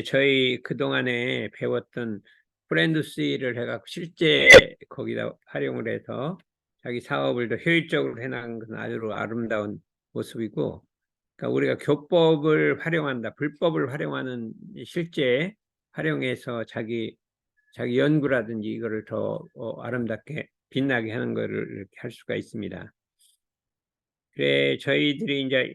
저희 그동안에 배웠던 프렌드시를 해갖고 실제 거기다 활용을 해서 자기 사업을 더 효율적으로 해나가는 것은 아주 아름다운 모습이고, 그러니까 우리가 교법을 활용한다, 불법을 활용하는 실제 활용해서 자기 연구라든지 이거를 더 아름답게 빛나게 하는 거를 이렇게 할 수가 있습니다. 그래, 저희들이 이제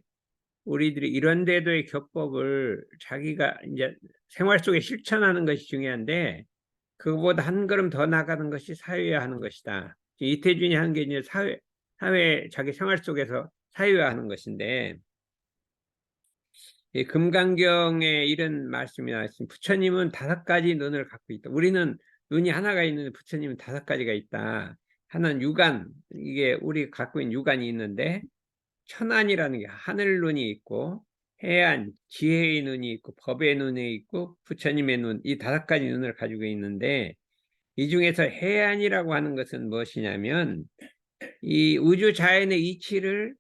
우리들이 이런 데도의 교법을 자기가 이제 생활 속에 실천하는 것이 중요한데, 그거보다 한 걸음 더 나가는 것이 사회화하는 것이다. 이태준이 하는 게 이제 사회 자기 생활 속에서 사회화하는 것인데, 이 금강경에 이런 말씀이 나왔습니다. 부처님은 5가지 눈을 갖고 있다. 우리는 눈이 하나가 있는데 부처님은 5가지가 있다. 하나는 육안, 이게 우리 갖고 있는 육안이 있는데, 천안이라는 게 하늘 눈이 있고, 해안, 지혜의 눈이 있고, 법의 눈이 있고, 부처님의 눈, 이 5가지 눈을 가지고 있는데, 이 중에서 해안이라고 하는 것은 무엇이냐면, 이 우주 자연의 이치를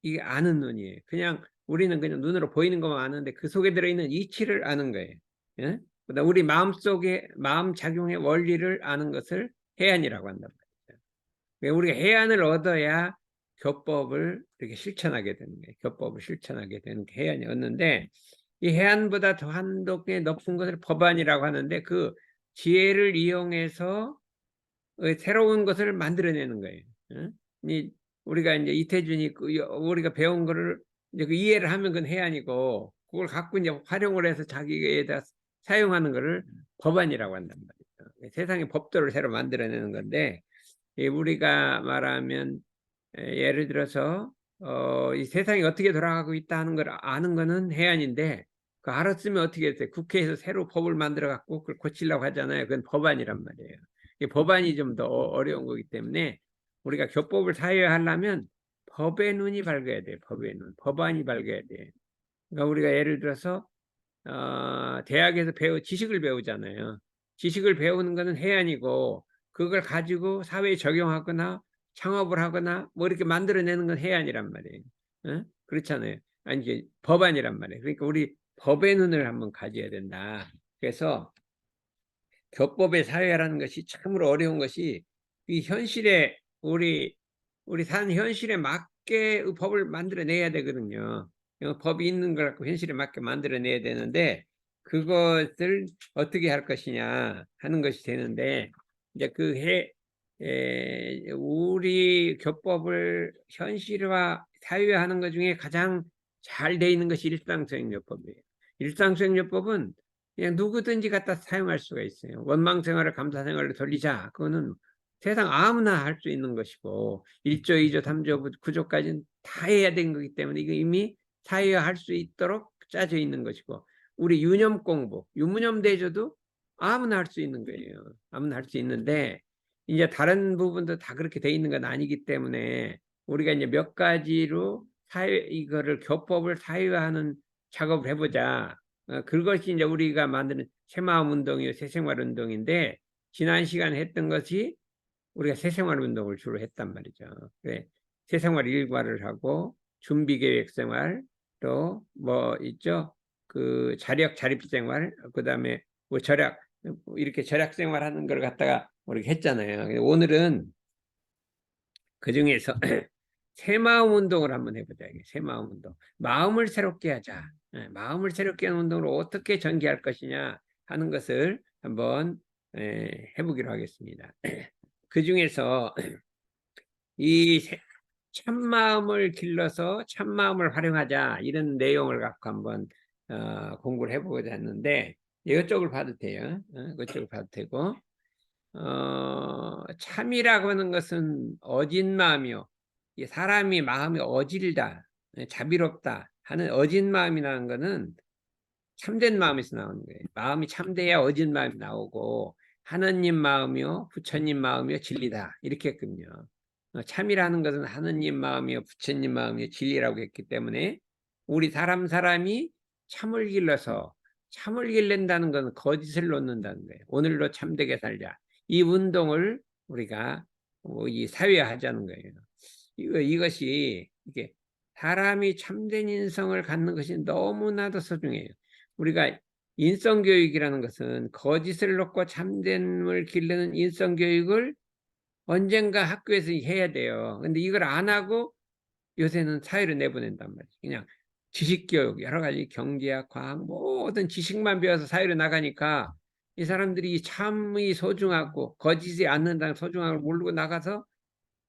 이게 아는 눈이에요. 그냥 우리는 그냥 눈으로 보이는 것만 아는데 그 속에 들어있는 이치를 아는 거예요. 예? 그다음 우리 마음속에 마음 작용의 원리를 아는 것을 해안이라고 한단 말이죠. 우리가 해안을 얻어야 교법을 이렇게 실천하게 되는 거예요. 교법을 실천하게 되는 게 해안이 얻는데, 이 해안보다 더 한독에 높은 것을 법안이라고 하는데, 그 지혜를 이용해서 새로운 것을 만들어내는 거예요. 이 우리가 이제 이태준이 우리가 배운 거를 이제 그 이해를 하면 그건 해안이고, 그걸 갖고 이제 활용을 해서 자기에다 사용하는 거를 법안이라고 한단 말이죠. 세상의 법도를 새로 만들어내는 건데, 우리가 말하면 예를 들어서 이 세상이 어떻게 돌아가고 있다 하는 걸 아는 거는 해안인데, 그 알았으면 어떻게 했어요? 국회에서 새로 법을 만들어 갖고 그걸 고치려고 하잖아요. 그건 법안이란 말이에요. 이 법안이 좀 더 어려운 거기 때문에 우리가 교법을 사회화하려면 법의 눈이 밝아야 돼요. 법의 눈, 법안이 밝아야 돼요. 그러니까 우리가 예를 들어서 대학에서 지식을 배우잖아요. 지식을 배우는 것은 해안이고, 그걸 가지고 사회에 적용하거나 창업을 하거나 뭐 이렇게 만들어내는 건 해안이란 말이에요. 그렇잖아요. 아니, 이게 법안이란 말이에요. 그러니까 우리 법의 눈을 한번 가져야 된다. 그래서 교법의 사회라는 것이 참으로 어려운 것이, 이 현실에 우리 사는 현실에 맞게 법을 만들어내야 되거든요. 법이 있는 걸 갖고 현실에 맞게 만들어내야 되는데, 그것을 어떻게 할 것이냐 하는 것이 되는데, 이제 우리 교법을 현실화 사회화하는 것 중에 가장 잘 돼 있는 것이 일상수행요법이에요. 일상수행요법은 그냥 누구든지 갖다 사용할 수가 있어요. 원망생활을 감사생활로 돌리자, 그거는 세상 아무나 할 수 있는 것이고, 1조, 2조, 3조, 9조까지는 다 해야 되는 거기 때문에 이거 이미 사회화할 수 있도록 짜져 있는 것이고, 우리 유념 공부, 유무념 대조도 아무나 할 수 있는 거예요. 아무나 할 수 있는데, 이제 다른 부분도 다 그렇게 돼 있는 건 아니기 때문에 우리가 이제 몇 가지로 이거를 교법을 사회화하는 작업을 해보자. 그것이 이제 우리가 만드는 새마음 운동이요, 새생활 운동인데, 지난 시간에 했던 것이 우리가 새생활 운동을 주로 했단 말이죠. 그래, 새생활 일과를 하고 준비 계획 생활, 또 뭐 있죠, 그 자립 생활, 그다음에 뭐 절약, 이렇게 절약 생활하는 걸 갖다가 우리가 했잖아요. 오늘은 그 중에서 새마음 운동을 한번 해보자. 새마음 운동, 마음을 새롭게 하자. 마음을 새롭게 하는 운동을 어떻게 전개할 것이냐 하는 것을 한번 해보기로 하겠습니다. 그 중에서 이 참마음을 길러서 참마음을 활용하자, 이런 내용을 갖고 한번 공부를 해보고자 했는데, 이쪽을 봐도 돼요. 이쪽을 봐도 되고, 참이라고 하는 것은 어진 마음이요, 사람이 마음이 어질다, 자비롭다 하는 어진 마음이라는 것은 참된 마음에서 나오는 거예요. 마음이 참돼야 어진 마음이 나오고, 하느님 마음이요, 부처님 마음이요, 진리다, 이렇게 했거든요. 참이라는 것은 하느님 마음이요, 부처님 마음이요, 진리라고 했기 때문에, 우리 사람이 참을 길러서, 참을 길른다는 것은 거짓을 놓는다는 거예요. 오늘로 참되게 살자, 이 운동을 우리가 이 사회화하자는 거예요. 이것이 이게 사람이 참된 인성을 갖는 것이 너무나도 소중해요. 우리가 인성교육이라는 것은 거짓을 놓고 참됨을 기르는 인성교육을 언젠가 학교에서 해야 돼요. 근데 이걸 안 하고 요새는 사회로 내보낸단 말이에요. 그냥 지식교육, 여러 가지 경제학, 과학, 모든 지식만 배워서 사회로 나가니까 이 사람들이 참의 소중하고 거짓이 않는다는 소중함을 모르고 나가서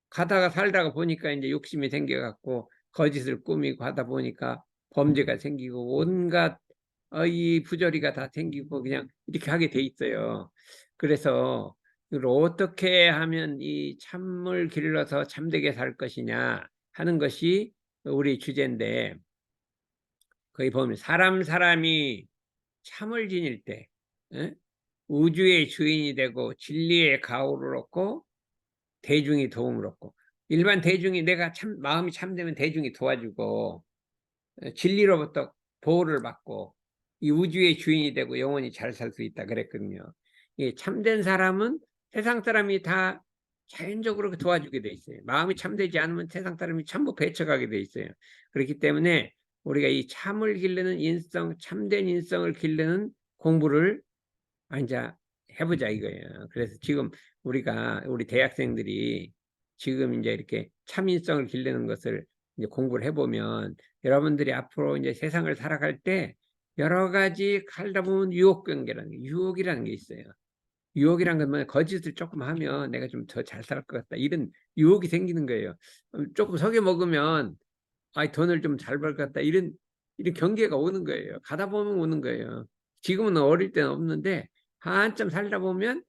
가다가 살다가 보니까 이제 욕심이 생겨갖고 거짓을 꾸미고 하다 보니까 범죄가 생기고 온갖 이 부조리가 다 생기고 그냥 이렇게 하게 돼 있어요. 그래서 이걸 어떻게 하면 이 참을 길러서 참되게 살 것이냐 하는 것이 우리 주제인데, 거기 보면 사람이 참을 지닐 때 우주의 주인이 되고 진리의 가호를 얻고 대중이 도움을 얻고, 일반 대중이 내가 참 마음이 참되면 대중이 도와주고 진리로부터 보호를 받고 이 우주의 주인이 되고 영원히 잘 살 수 있다 그랬거든요. 이 참된 사람은 세상 사람이 다 자연적으로 도와주게 돼 있어요. 마음이 참되지 않으면 세상 사람이 전부 배척하게 돼 있어요. 그렇기 때문에 우리가 이 참을 기르는 인성, 참된 인성을 기르는 공부를 이제 해보자 이거예요. 그래서 지금 우리 대학생들이 지금 이제 이렇게 참인성을 기르는 것을 이제 공부를 해보면 여러분들이 앞으로 이제 세상을 살아갈 때 여러 가지 살다 보면 유혹이라는 게 있어요. 유혹이란 건 뭐냐, 거짓을 조금 하면 내가 좀 더 잘 살 것 같다, 이런 유혹이 생기는 거예요. 조금 속여 먹으면 돈을 좀 잘 벌 것 같다, 이런 경계가 오는 거예요. 가다 보면 오는 거예요. 지금은 어릴 때는 없는데 한참 살다 보면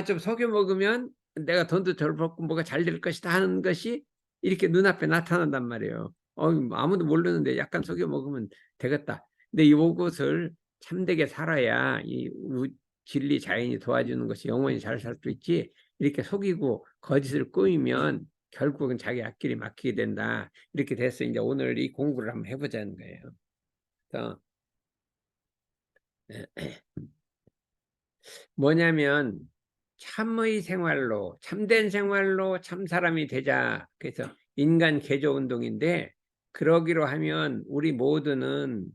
좀 속여 먹으면 내가 돈도 덜 벌고 뭐가 잘 될 것이다 하는 것이 이렇게 눈앞에 나타난단 말이에요. 아무도 모르는데 약간 속여 먹으면 되겠다. 근데 이것을 참되게 살아야 진리 자연이 도와주는 것이 영원히 잘 살 수 있지, 이렇게 속이고 거짓을 꾸미면 결국은 자기 앞길이 막히게 된다. 이렇게 돼서 이제 오늘 이 공부를 한번 해보자는 거예요. 그래서 뭐냐면 참의 생활로, 참된 생활로 참 사람이 되자. 그래서 인간 개조 운동인데, 그러기로 하면 우리 모두는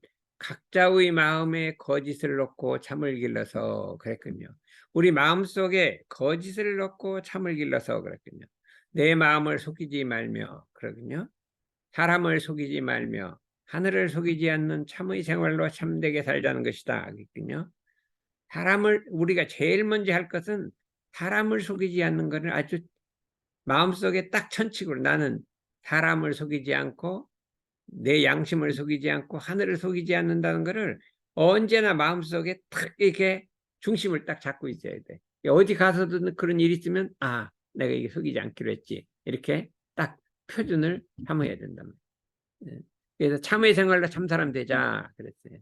각자의 마음에 거짓을 넣고 참을 길러서 그랬군요. 우리 마음속에 거짓을 넣고 참을 길러서 그랬군요. 내 마음을 속이지 말며 그러군요. 사람을 속이지 말며 하늘을 속이지 않는 참의 생활로 참되게 살자는 것이다 그랬군요. 우리가 제일 먼저 할 것은 사람을 속이지 않는 것을 아주 마음속에 딱 천칙으로, 나는 사람을 속이지 않고 내 양심을 속이지 않고 하늘을 속이지 않는다는 것을 언제나 마음속에 딱 이렇게 중심을 딱 잡고 있어야 돼. 어디 가서도 그런 일이 있으면 내가 이게 속이지 않기로 했지, 이렇게 딱 표준을 삼아야 된다. 그래서 참의 생활로 참 사람 되자 그랬어요.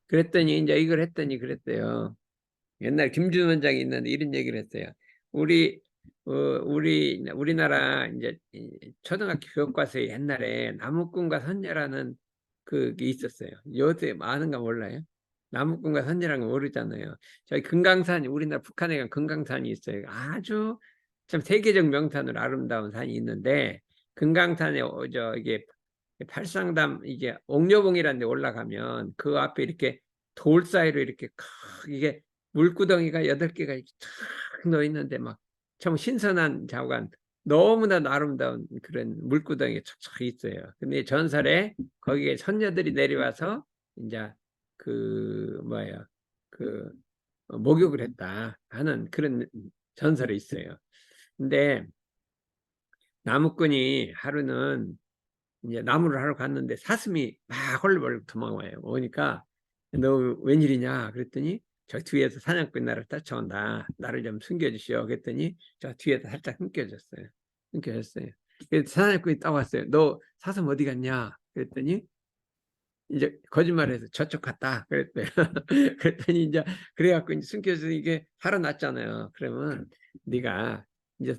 그랬더니 이제 이걸 했더니 그랬대요. 옛날 김준 원장이 있는데 이런 얘기를 했어요. 우리나라 이제 초등학교 교과서에 옛날에 나무꾼과 선녀라는 그게 있었어요. 요새 아는가 몰라요? 나무꾼과 선녀라는 거 모르잖아요. 저희 금강산, 우리나라 북한에 간 금강산이 있어요. 아주 참 세계적 명산으로 아름다운 산이 있는데, 금강산에 이게 팔상담 이제 옥녀봉이라는 데 올라가면 그 앞에 이렇게 돌 사이로 이렇게 이게 물구덩이가 8개가 이렇게 탁 놓여 있는데 막 참 신선한 자관, 너무나 아름다운 그런 물구덩이가 척척 있어요. 근데 전설에 거기에 선녀들이 내려와서 이제 그 목욕을 했다 하는 그런 전설이 있어요. 근데 나무꾼이 하루는 이제 나무를 하러 갔는데 사슴이 막 헐레벌떡 도망와요. 오니까 너 웬일이냐 그랬더니 저 뒤에서 사냥꾼이 나를 쫓아온다, 나를 좀 숨겨주시오 그랬더니 저 뒤에서 살짝 숨겨줬어요. 그래서 사냥꾼이 따왔어요. 너 사슴 어디 갔냐 그랬더니 이제 거짓말해서 저쪽 갔다 그랬대요. 그랬더니 이제 그래갖고 이제 숨겨서 이게 살아났잖아요. 그러면 네가 이제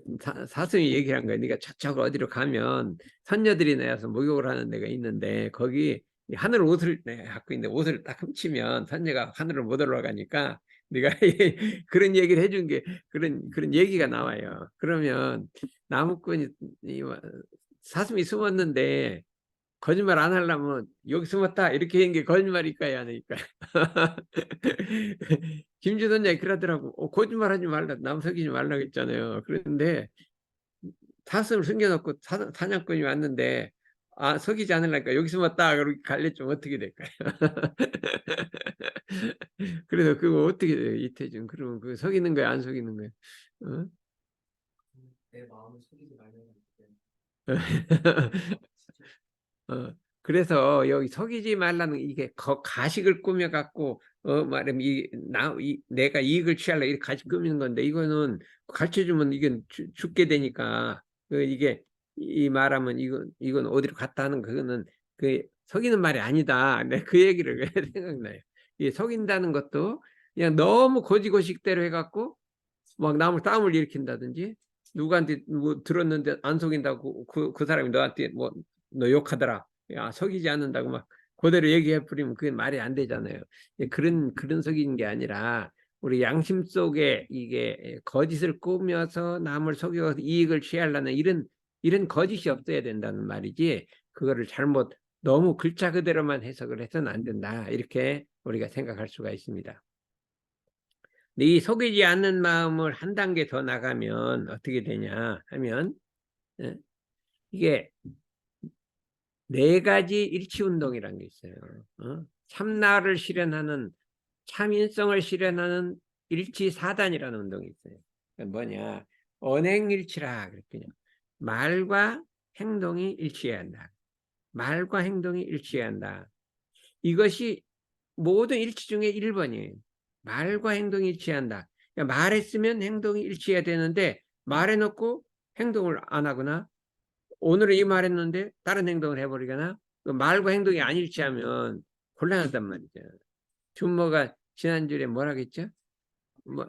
사슴이 얘기한 거야. 네가 저쪽 어디로 가면 선녀들이 내서 목욕을 하는 데가 있는데 거기 하늘 옷을 갖고 있는데 옷을 딱 훔치면 선녀가 하늘을 못 올라가니까 네가 그런 얘기를 해준 게 그런 얘기가 나와요. 그러면 나무꾼이 사슴이 숨었는데 거짓말 안 하려면 여기 숨었다 이렇게 한 게 거짓말일까요, 아닐까요? 김주선 이 그러더라고. 거짓말하지 말라, 남 속이지 말라고 했잖아요. 그런데 사슴을 숨겨놓고 사냥꾼이 왔는데 속이지 않으려니까 여기 숨었다 그렇게 갈래주면 어떻게 될까요? 그래서 그거 어떻게 돼요, 이태준? 그러면 그 속이는 거야, 안 속이는 거야? 어? 내 마음을 속이지 말라고 했는데. 어, 그래서 여기 속이지 말라는 이게 가식을 꾸며 갖고 말하면 내가 이익을 취하려 이렇게 가식 꾸미는 건데 이거는 가르쳐 주면 이게 죽게 되니까 이게 이 말하면 이건 어디로 갔다 하는 그거는 그 속이는 말이 아니다. 내가 그 얘기를 왜 생각나요. 이 속인다는 것도 그냥 너무 고지고식대로 해갖고 막 남을 싸움을 일으킨다든지 누구한테 뭐 들었는데 안 속인다고 그 사람이 너한테 뭐 너 욕하더라. 야, 속이지 않는다고 막 그대로 얘기해 버리면 그게 말이 안 되잖아요. 그런 속이는 게 아니라 우리 양심 속에 이게 거짓을 꾸며서 남을 속여서 이익을 취하려는 이런 거짓이 없어야 된다는 말이지. 그거를 잘못 너무 글자 그대로만 해석을 해서는 안 된다. 이렇게 우리가 생각할 수가 있습니다. 이 속이지 않는 마음을 한 단계 더 나가면 어떻게 되냐 하면 이게 네 가지 일치운동이라는 게 있어요. 참나를 실현하는 참인성을 실현하는 일치사단이라는 운동이 있어요. 뭐냐 언행일치라 그랬거든요. 말과 행동이 일치해야 한다. 말과 행동이 일치해야 한다. 이것이 모든 일치 중에 1번이에요. 말과 행동이 일치한다. 그러니까 말했으면 행동이 일치해야 되는데 말해놓고 행동을 안 하거나 오늘은 이 말했는데 다른 행동을 해버리거나 그 말과 행동이 안 일치하면 곤란하단 말이죠. 준모가 지난주에 뭐라고 했죠? 뭐,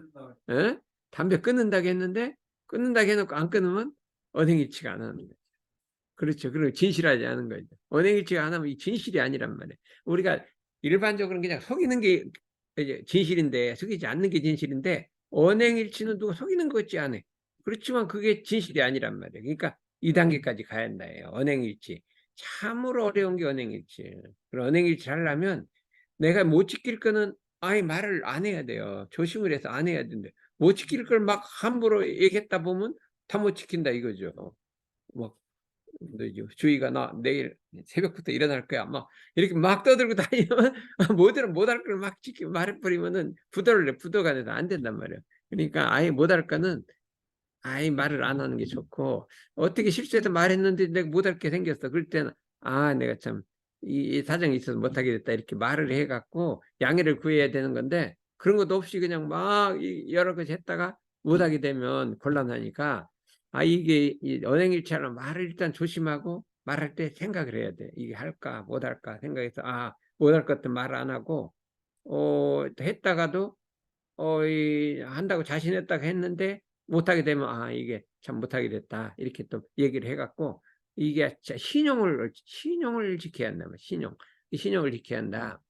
담배 끊는다고 했는데 끊는다고 해놓고 안 끊으면 언행일치가 안 하는 거예요. 그렇죠. 그리고 진실하지 않은 거죠. 언행일치가 안 하면 이 진실이 아니란 말이에요. 우리가 일반적으로 그냥 속이는 게 이제 진실인데 속이지 않는 게 진실인데 언행일치는 누가 속이는 것 같지 않아. 그렇지만 그게 진실이 아니란 말이에요. 그러니까 2단계까지 가야 한다예요. 언행일치. 참으로 어려운 게 언행일치예요. 그럼 언행일치 하려면 내가 못 지킬 거는 아예 말을 안 해야 돼요. 조심을 해서 안 해야 되는데 못 지킬 걸 막 함부로 얘기했다 보면 다 못 지킨다 이거죠. 뭐 주희가 나 내일 새벽부터 일어날 거야. 막 이렇게 막 떠들고 다니면 못할 걸 막 말해버리면은 부도가 돼서 안 된단 말이에요. 그러니까 아예 못할 거는 아예 말을 안 하는 게 좋고 어떻게 실수해서 말했는데 내가 못할 게 생겼어. 그럴 때는 내가 참 이 사정이 있어서 못하게 됐다 이렇게 말을 해갖고 양해를 구해야 되는 건데 그런 것도 없이 그냥 막 여러 가지 했다가 못하게 되면 곤란하니까 이게 언행일치하는 말을 일단 조심하고 말할 때 생각을 해야 돼. 이게 할까 못할까 생각해서 못할 것도 말 안 하고 했다가도 한다고 자신했다고 했는데 못하게 되면 이게 참 못하게 됐다 이렇게 또 얘기를 해갖고 이게 신용을 지켜야 한다. 신용을 지켜야 한다.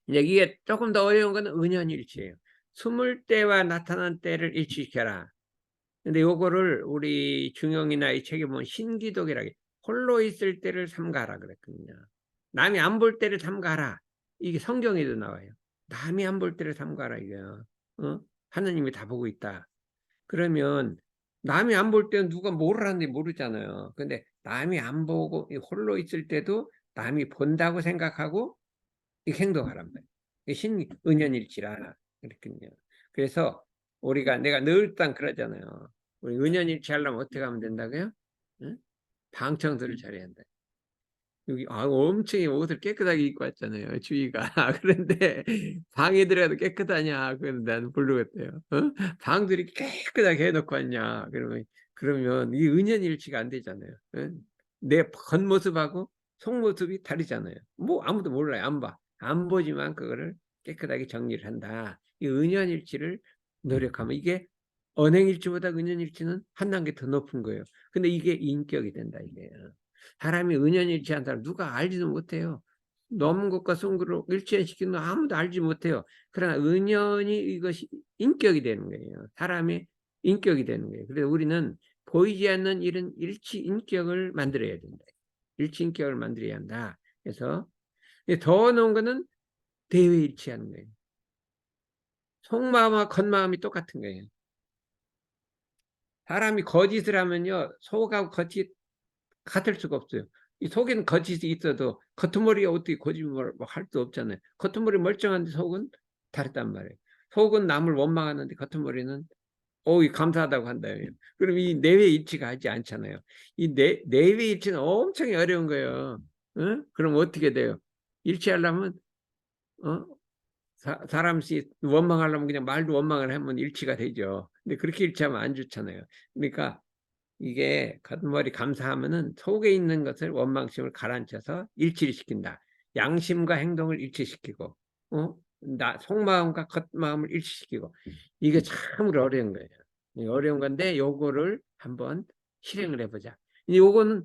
이제 이게 조금 더 어려운 거는 은연일치예요. 숨을 때와 나타난 때를 일치시켜라. 근데 요거를 우리 중용이나 이 책에 보면 신기독이라고 홀로 있을 때를 삼가라 그랬거든요. 남이 안 볼 때를 삼가라. 이게 성경에도 나와요. 남이 안 볼 때를 삼가라 이거야. 하느님이 다 보고 있다. 그러면 남이 안 볼 때는 누가 뭘 하는지 모르잖아요. 근데 남이 안 보고 홀로 있을 때도 남이 본다고 생각하고 행동하란 말이에요. 은연일치라 그랬거든요. 그래서 내가 늘 그러잖아요. 우리 은연일치 하려면 어떻게 하면 된다고요? 응? 방 청소를 잘해야 한다. 여기 엄청 옷을 깨끗하게 입고 왔잖아요. 주희가. 그런데 방에 들어가도 깨끗하냐? 그건 난 모르겠대요. 방도 이렇게 깨끗하게 해놓고 왔냐? 그러면 이 은연일치가 안 되잖아요. 내 겉모습하고 속모습이 다르잖아요. 뭐 아무도 몰라요. 안 봐. 안 보지만 그거를 깨끗하게 정리를 한다. 이 은연일치를 노력하면 이게 언행일치보다 은연일치는 한 단계 더 높은 거예요. 근데 이게 인격이 된다 이게. 사람이 은연일치한 사람 누가 알지도 못해요. 넘은 것과 송구를 일치시키는 거 아무도 알지 못해요. 그러나 은연이 이것이 인격이 되는 거예요. 사람의 인격이 되는 거예요. 그래서 우리는 보이지 않는 이런 일치 인격을 만들어야 된다. 일치인격을 만들어야 한다. 그래서 더 어려운 거는 대외일치하는 거예요. 속마음과 겉마음이 똑같은 거예요. 사람이 거짓을 하면요, 속하고 겉이 같을 수가 없어요. 이 속에는 거짓이 있어도 겉머리가 어떻게 거짓말을 할 수 없잖아요. 겉머리 멀쩡한데 속은 다르단 말이에요. 속은 남을 원망하는데 겉머리는 감사하다고 한다요. 그럼 이 내외 일치가 하지 않잖아요. 이 내외 일치는 엄청 어려운 거예요. 응? 그럼 어떻게 돼요? 일치하려면 어? 사람씩 원망하려면 그냥 말도 원망을 하면 일치가 되죠. 근데 그렇게 일치하면 안 좋잖아요. 그러니까 이게 겉머리 감사하면은 속에 있는 것을 원망심을 가라앉혀서 일치를 시킨다. 양심과 행동을 일치시키고, 속마음과 겉마음을 일치시키고, 이게 참으로 어려운 거예요. 이게 어려운 건데 요거를 한번 실행을 해보자. 요거는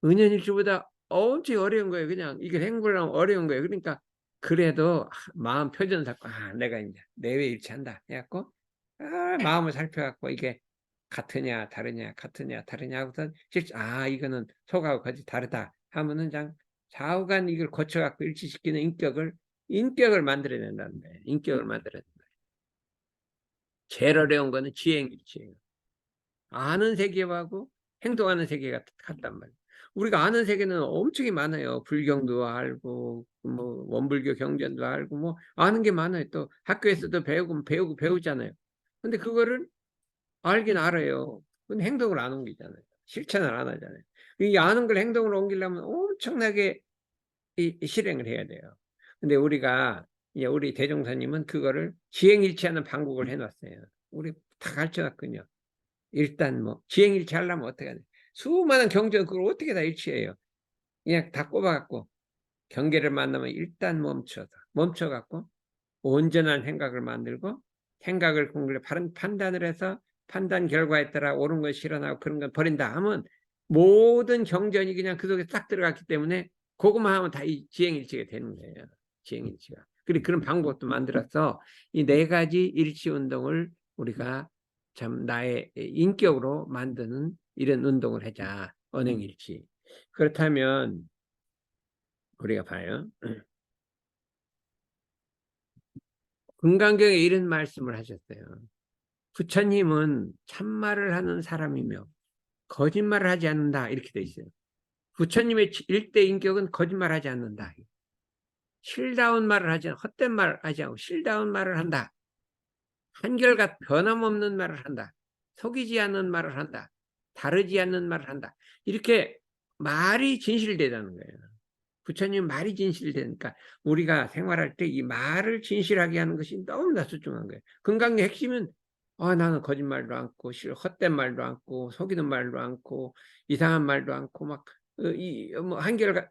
은연일치보다 엄청 어려운 거예요. 그냥 이게 행보랑 어려운 거예요. 그러니까 그래도 마음 표정 잡고 내가 이제 내외 일치한다 해갖고 마음을 살펴갖고 이게 같으냐 다르냐 같으냐 다르냐 하고서 이거는 속하고 겉이 다르다 하면은 그냥 좌우간 이걸 거쳐갖고 일치시키는 인격을 만들어야 된다는 거예요. 인격을 만들어야 된다. 제일 어려운 거는 지행일치예요. 아는 세계하고 행동하는 세계가 같단 말이에요. 우리가 아는 세계는 엄청이 많아요. 불경도 알고 뭐 원불교 경전도 알고 뭐 아는 게 많아요. 또 학교에서도 배우고 배우잖아요. 근데 그거를 알긴 알아요. 근데 행동을 안 옮기잖아요. 실천을 안 하잖아요. 이 아는 걸 행동으로 옮기려면 엄청나게 실행을 해야 돼요. 근데 우리 대종사님은 그거를 지행일치하는 방법을 해놨어요. 우리 다 가르쳐놨거든요. 일단 뭐 지행일치 하려면 어떻게 하냐. 수많은 경전 그걸 어떻게 다 일치해요. 그냥 다 꼽아갖고 경계를 만나면 일단 멈춰갖고 온전한 생각을 만들고 생각을 공부를 바른 판단을 해서 판단 결과에 따라 옳은 건 실현하고 그런 건 버린다 하면 모든 경전이 그냥 그 속에 딱 들어갔기 때문에 그것만 하면 다 이 지행일치가 되는 거예요. 지행일치가. 그리고 그런 방법도 만들어서 이 네 가지 일치 운동을 우리가 참 나의 인격으로 만드는 이런 운동을 하자. 언행일치. 그렇다면 우리가 봐요. 금강경에 이런 말씀을 하셨어요. 부처님은 참말을 하는 사람이며 거짓말을 하지 않는다. 이렇게 돼 있어요. 부처님의 일대 인격은 거짓말하지 않는다. 실다운 말을 하지 않고 헛된 말을 하지 않고 실다운 말을 한다. 한결같 변함없는 말을 한다. 속이지 않는 말을 한다. 다르지 않는 말을 한다. 이렇게 말이 진실되다는 거예요. 부처님 말이 진실되니까 우리가 생활할 때 이 말을 진실하게 하는 것이 너무나 소중한 거예요. 건강의 핵심은 나는 거짓말도 않고 헛된 말도 않고 속이는 말도 않고 이상한 말도 않고 막 한결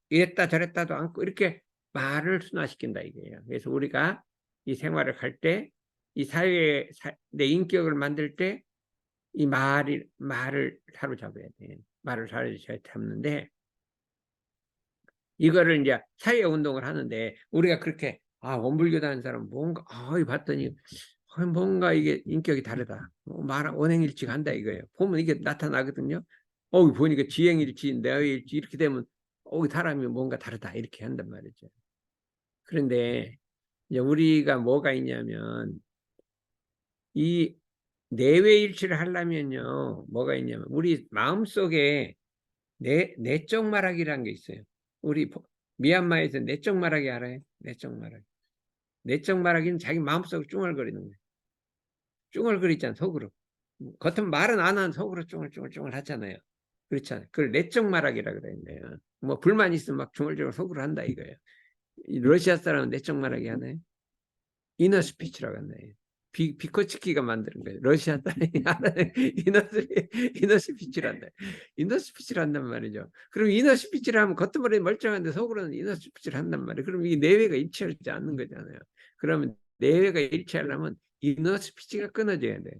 이랬다 저랬다도 않고 이렇게 말을 순화시킨다 이거예요. 그래서 우리가 이 생활을 할 때 이 사회에 내 인격을 만들 때 이 말을 사로잡아야 돼. 말을 사로잡는데 이거를 이제 사회 운동을 하는데 우리가 그렇게 원불교도 하는 사람 뭔가 봤더니 뭔가 이게 인격이 다르다. 언행일치가 한다 이거예요. 보면 이게 나타나거든요. 보니까 지행일치, 내외일치 이렇게 되면 사람이 뭔가 다르다 이렇게 한단 말이죠. 그런데 이제 우리가 뭐가 있냐면 이 내외일치를 하려면요 뭐가 있냐면 우리 마음속에 내적 말하기라는 게 있어요. 우리 미얀마에서 내적 말하기 알아요? 내적 말하기. 내적 말하기는 자기 마음속으로 쭝얼거리는 거예요. 쭝얼거리잖아 속으로. 겉은 말은 안 하는 속으로 쭝얼쭝얼 하잖아요. 그렇잖아요. 그걸 내적 말하기라 그랬네요. 뭐 불만 있으면 막 중얼중얼 속으로 한다 이거예요. 러시아 사람은 내적 말하기 하나요? 이너 스피치라고 한다요. 비코치키가 만드는 거예요. 러시아 딸이 이너 스피치를 한다. 이너 스피치를 한단 말이죠. 그럼 이너 스피치를 하면 겉으로는 멀쩡한데 속으로는 이너 스피치를 한단 말이에요. 그럼 이 내외가 일치하지 않는 거잖아요. 그러면 내외가 일치하려면 이너 스피치가 끊어져야 돼요.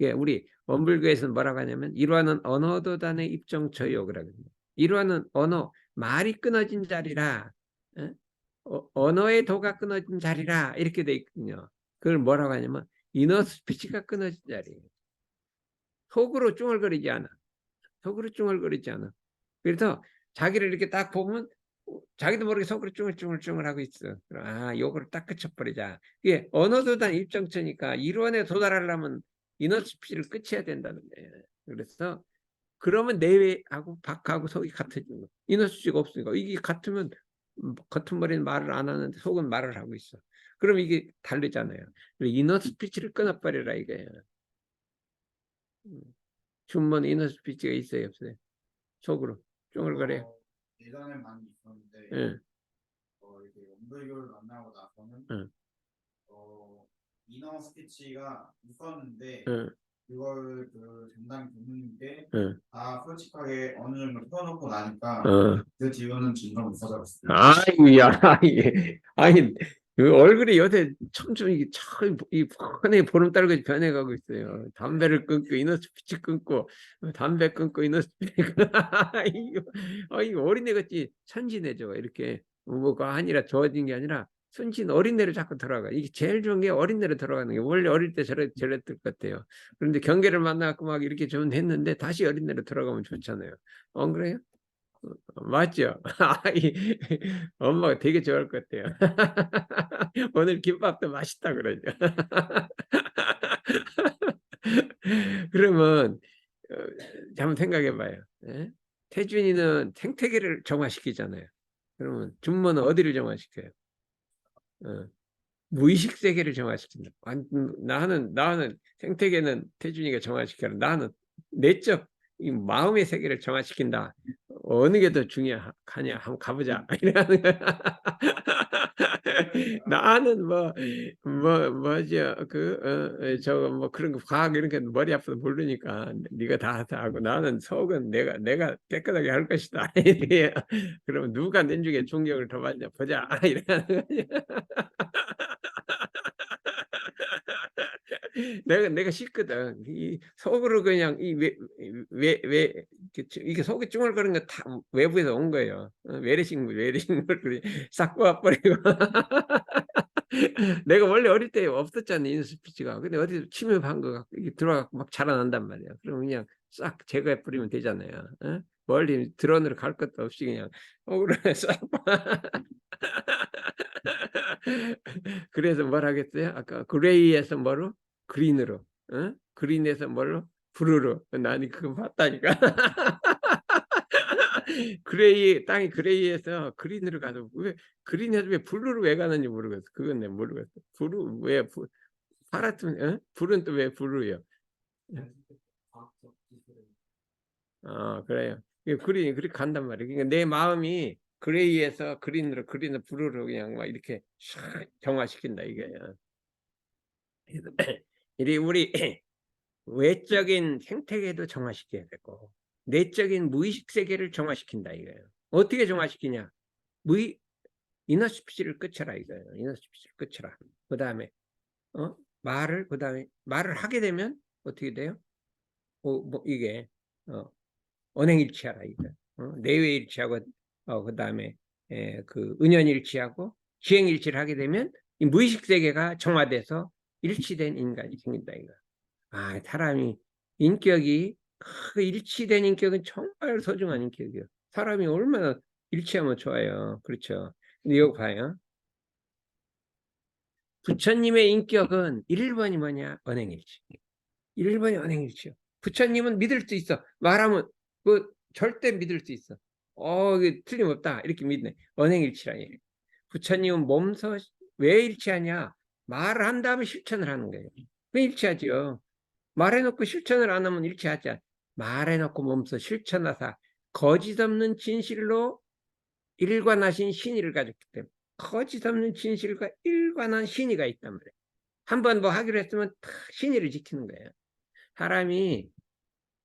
예, 우리 원불교에서는 뭐라고 하냐면 일화는 언어도단의 입정처요 그러거든요. 일화는 언어, 말이 끊어진 자리라. 언어의 도가 끊어진 자리라 이렇게 돼 있거든요. 그걸 뭐라고 하냐면 이너 스피치가 끊어진 자리예요. 속으로 쭝얼거리지 않아. 속으로 쭝얼거리지 않아. 그래서 자기를 이렇게 딱 보면 자기도 모르게 속으로 쭝얼쭝얼쭝얼 하고 있어. 요거를 딱 그쳐버리자. 이게 언어도단 입정처니까 이론에 도달하려면 이너 스피치를 끝이야 된다는 거예요. 그래서 그러면 내외하고 밖하고 속이 같아지는 거. 이너 스피치가 없으니까 이게 같으면 겉은 머리는 말을 안 하는데 속은 말을 하고 있어. 그럼 이게 다르잖아요. 이너 스피치를 끊어버리라 이거예요. 준먼 이너 스피치가 있어요, 없어요? 속으로 쫑글거려요. 예전에 많이 있었는데 예. 이렇게 연도교를 만나고 나서는 응. 이너 스피치가 있었는데 응. 그걸 그 전담 교수님께 응. 다 솔직하게 어느 정도 풀어놓고 나니까 어. 그 뒤로는 진정 못 찾아봤어요. 아이고야, 아니, 그 얼굴이 요새 점점 이게 이 훤히 보름 달고 변해가고 있어요. 담배를 끊고 이너스피치 끊고 담배 끊고 이너스피치 이거 어린애같이 천진해져 이렇게 뭐가 아니라 좋아진 게 아니라 순진 어린애로 자꾸 돌아가. 이게 제일 좋은 게 어린애로 돌아가는 게 원래 어릴 때 저랬을 것 같아요. 그런데 경계를 만나갖고 막 이렇게 좀 했는데 다시 어린애로 돌아가면 좋잖아요. 안 그래요? 맞죠? 엄마가 되게 좋아할 것 같아요. 오늘 김밥도 맛있다 그러죠. 그러면 한번 생각해 봐요. 예? 태준이는 생태계를 정화시키잖아요. 그러면 준모는 어디를 정화시켜요? 어, 무의식 세계를 정화시킨다. 나는 생태계는 태준이가 정화시켜라. 나는 내적 이 마음의 세계를 정화시킨다. 어느 게 더 중요하냐? 한번 가보자. 이러는 거야. 나는 뭐죠? 저거 뭐 그런 거 과학 이런 게 머리 아파서 모르니까 네가 다 하고 나는 속은 내가 깨끗하게 할 것이다. 그러면 누가 내 중에 존경을 더 받냐 보자. 이러는 거지. 내가 싫거든. 이 속으로 그냥 이왜 이게 속에 찡얼거리는 거 다 외부에서 온 거예요. 외래식물 싹 꼬아버리고. 내가 원래 어릴 때 없었잖아 인스피치가. 근데 어디서 침입한 거 갖고 이게 들어가고 막 자라난단 말이야. 그럼 그냥 싹 제거해 버리면 되잖아요. 어? 멀리 드론으로 갈 것도 없이 그냥 억울해 싹. 그래서 뭘 하겠어요? 아까 그레이에서 뭐로? 그린으로. 어? 그린에서 뭘로? 브루로. 나는 그거 봤다니까. 땅이 그레이에서 그린으로 가서 왜 그린에서 왜 블루로 왜 가는지 모르겠어. 그건 내가 모르겠어. 블루 왜 파랗든 불은 또 왜 블루요? 과학적 기술을 그래요. 그린이 그렇게 간단 말이에요. 그러니까 내 마음이 그레이에서 그린으로 블루로 그냥 막 이렇게 샥 정화시킨다 이거예요. 우리 외적인 생태계도 정화시켜야 되고 내적인 무의식 세계를 정화시킨다 이거예요. 어떻게 정화시키냐? 이너스피치를 끝쳐라 이거예요. 이너스피치를 끝쳐라. 그 다음에 그다음에 말을 하게 되면 어떻게 돼요? 이게 언행일치하라 이거. 내외일치하고 그다음에 그 은연일치하고 기행일치를 하게 되면 이 무의식 세계가 정화돼서 일치된 인간이 생긴다 이거. 사람이 인격이 그 일치된 인격은 정말 소중한 인격이에요. 사람이 얼마나 일치하면 좋아요. 그렇죠. 근데 이거 봐요. 부처님의 인격은 1번이 뭐냐? 언행일치. 1번이 언행일치요. 부처님은 믿을 수 있어. 말하면 절대 믿을 수 있어. 이게 틀림없다. 이렇게 믿네. 언행일치라 얘. 부처님은 몸소 왜 일치하냐? 말을 한 다음에 실천을 하는 거예요. 왜 일치하죠? 말해놓고 실천을 안 하면 일치하지 않아. 말해놓고 몸소 실천하사 거짓 없는 진실로 일관하신 신의를 가졌기 때문에 거짓 없는 진실과 일관한 신의가 있단 말이에요. 한번 뭐 하기로 했으면 다 신의를 지키는 거예요. 사람이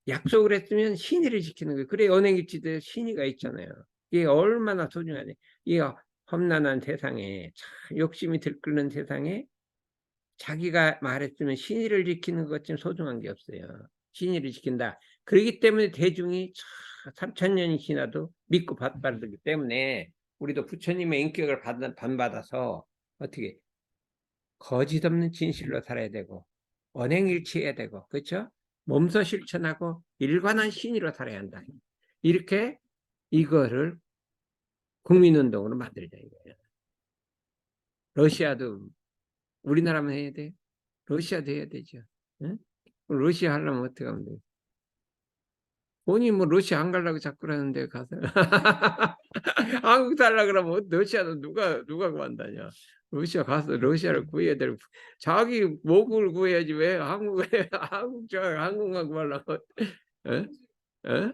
약속을 했으면 신의를 지키는 거예요. 그래 언행일치도 신의가 있잖아요. 이게 얼마나 소중하냐. 이 험난한 세상에 참 욕심이 들끓는 세상에 자기가 말했으면 신의를 지키는 것쯤 소중한 게 없어요. 신의를 지킨다. 그렇기 때문에 대중이 3,000년이 지나도 믿고 받들기 때문에 우리도 부처님의 인격을 반받아서 어떻게 거짓 없는 진실로 살아야 되고 언행일치해야 되고 그렇죠? 몸소 실천하고 일관한 신의로 살아야 한다. 이렇게 이거를 국민운동으로 만들자 이거예요. 러시아도 우리나라만 해야 돼. 러시아도 해야 되죠. 응? 러시아 하려면 어떻게 하면 돼? 본인이 뭐 러시아 안 가려고 자꾸 그러는데 가서 한국 살라 그러면 러시아도 누가 구한다냐? 러시아 가서 러시아를 구해야 될 자기 목을 구해야지 왜 한국에 한국만 구하려고? 에? 에?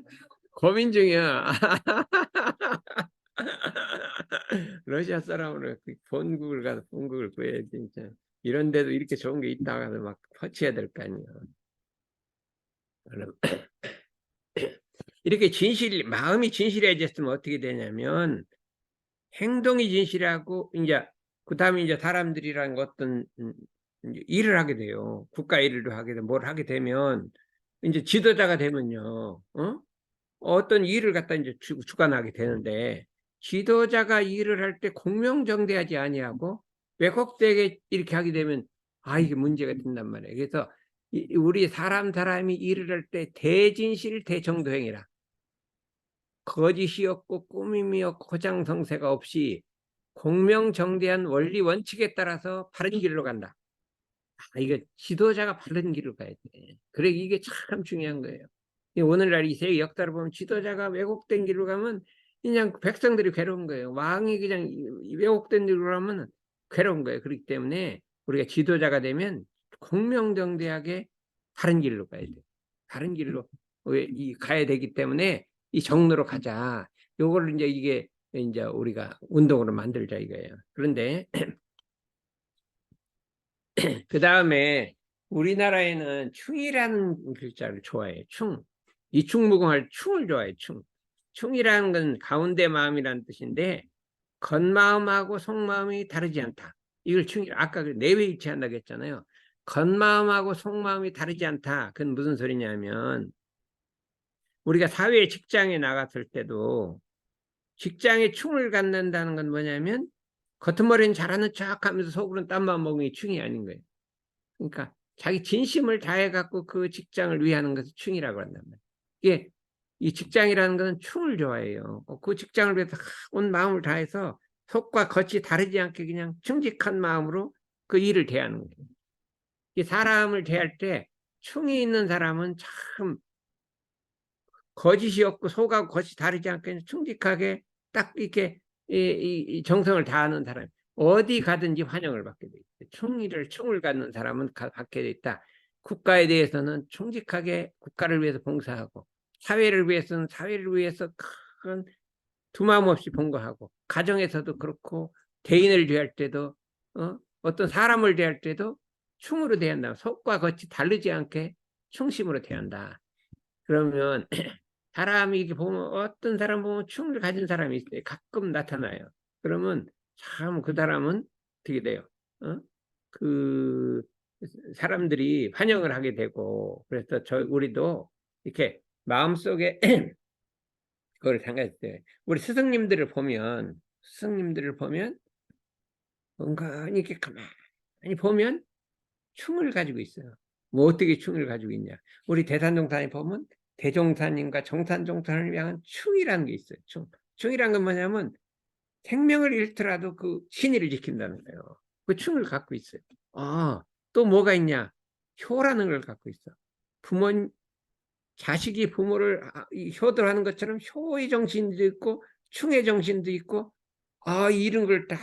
고민 중이야. 러시아 사람으로 본국을 가서 본국을 구해야지 진짜. 이런 데도 이렇게 좋은 게 있다가 막 퍼치해야 될 거 아니야. 이렇게 마음이 진실해졌으면 어떻게 되냐면 행동이 진실하고 이제 그다음에 이제 사람들이랑 어떤 이제 일을 하게 돼요. 국가 일을 하게 되면 뭘 하게 되면 이제 지도자가 되면요. 어떤 일을 갖다 이제 주관하게 되는데 지도자가 일을 할 때 공명정대하지 아니하고 왜곡되게 이렇게 하게 되면 이게 문제가 된단 말이에요. 그래서 우리 사람이 일을 할 때 대진실 대정도행이라 거짓이 없고 꾸밈이 없고 허장성세가 없이 공명정대한 원리 원칙에 따라서 바른 길로 간다. 이거 지도자가 바른 길로 가야 돼. 그래 이게 참 중요한 거예요. 오늘날 이 세계 역사를 보면 지도자가 왜곡된 길로 가면 그냥 백성들이 괴로운 거예요. 왕이 그냥 왜곡된 길로 가면 괴로운 거예요. 그렇기 때문에 우리가 지도자가 되면 공명정대하게 바른 길로 가야 돼. 바른 길로 가야 되기 때문에 이 정로로 가자. 요걸 이제 이게 이제 우리가 운동으로 만들자 이거예요. 그런데 그 다음에 우리나라에는 충이라는 글자를 좋아해요. 충. 이충무공할 충을 좋아해요. 충. 충이라는 건 가운데 마음이라는 뜻인데 겉마음하고 속마음이 다르지 않다. 이걸 충, 아까 내외 일치한다고 했잖아요. 겉마음하고 속마음이 다르지 않다. 그건 무슨 소리냐면 우리가 사회 직장에 나갔을 때도 직장에 충을 갖는다는 건 뭐냐면 겉머리는 잘하는 척 하면서 속으로는 딴만 먹는 게 충이 아닌 거예요. 그러니까 자기 진심을 다해 갖고 그 직장을 위하는 것을 충이라고 한단 말이에요. 이게 이 직장이라는 것은 충을 좋아해요. 그 직장을 위해서 온 마음을 다해서 속과 겉이 다르지 않게 그냥 충직한 마음으로 그 일을 대하는 거예요. 이 사람을 대할 때 충이 있는 사람은 참 거짓이 없고 속하고 겉이 다르지 않게 충직하게 딱 이렇게 이 정성을 다하는 사람 어디 가든지 환영을 받게 돼 있다. 충을 갖는 사람은 받게 돼 있다. 국가에 대해서는 충직하게 국가를 위해서 봉사하고 사회를 위해서는 사회를 위해서 큰 두마음 없이 봉사하고 가정에서도 그렇고 대인을 대할 때도 어떤 사람을 대할 때도 충으로 대한다. 속과 겉이 다르지 않게 충심으로 대한다. 그러면 사람이 이렇게 보면 어떤 사람 보면 충을 가진 사람이 있어요. 가끔 나타나요. 그러면 참 그 사람은 어떻게 돼요? 그 사람들이 환영을 하게 되고 그래서 우리도 이렇게 마음속에 그걸 생각했어요. 우리 스승님들을 보면 뭔가 이렇게 가만히 보면 충을 가지고 있어요. 뭐 어떻게 충을 가지고 있냐? 우리 대산종산에 보면 대종사님과 정산종산을 위한 충이라는 게 있어요. 충이란 건 뭐냐면 생명을 잃더라도 그 신의를 지킨다는 거예요. 그 충을 갖고 있어요. 또 뭐가 있냐? 효라는 걸 갖고 있어. 자식이 부모를 효도하는 것처럼 효의 정신도 있고 충의 정신도 있고 이런 걸 딱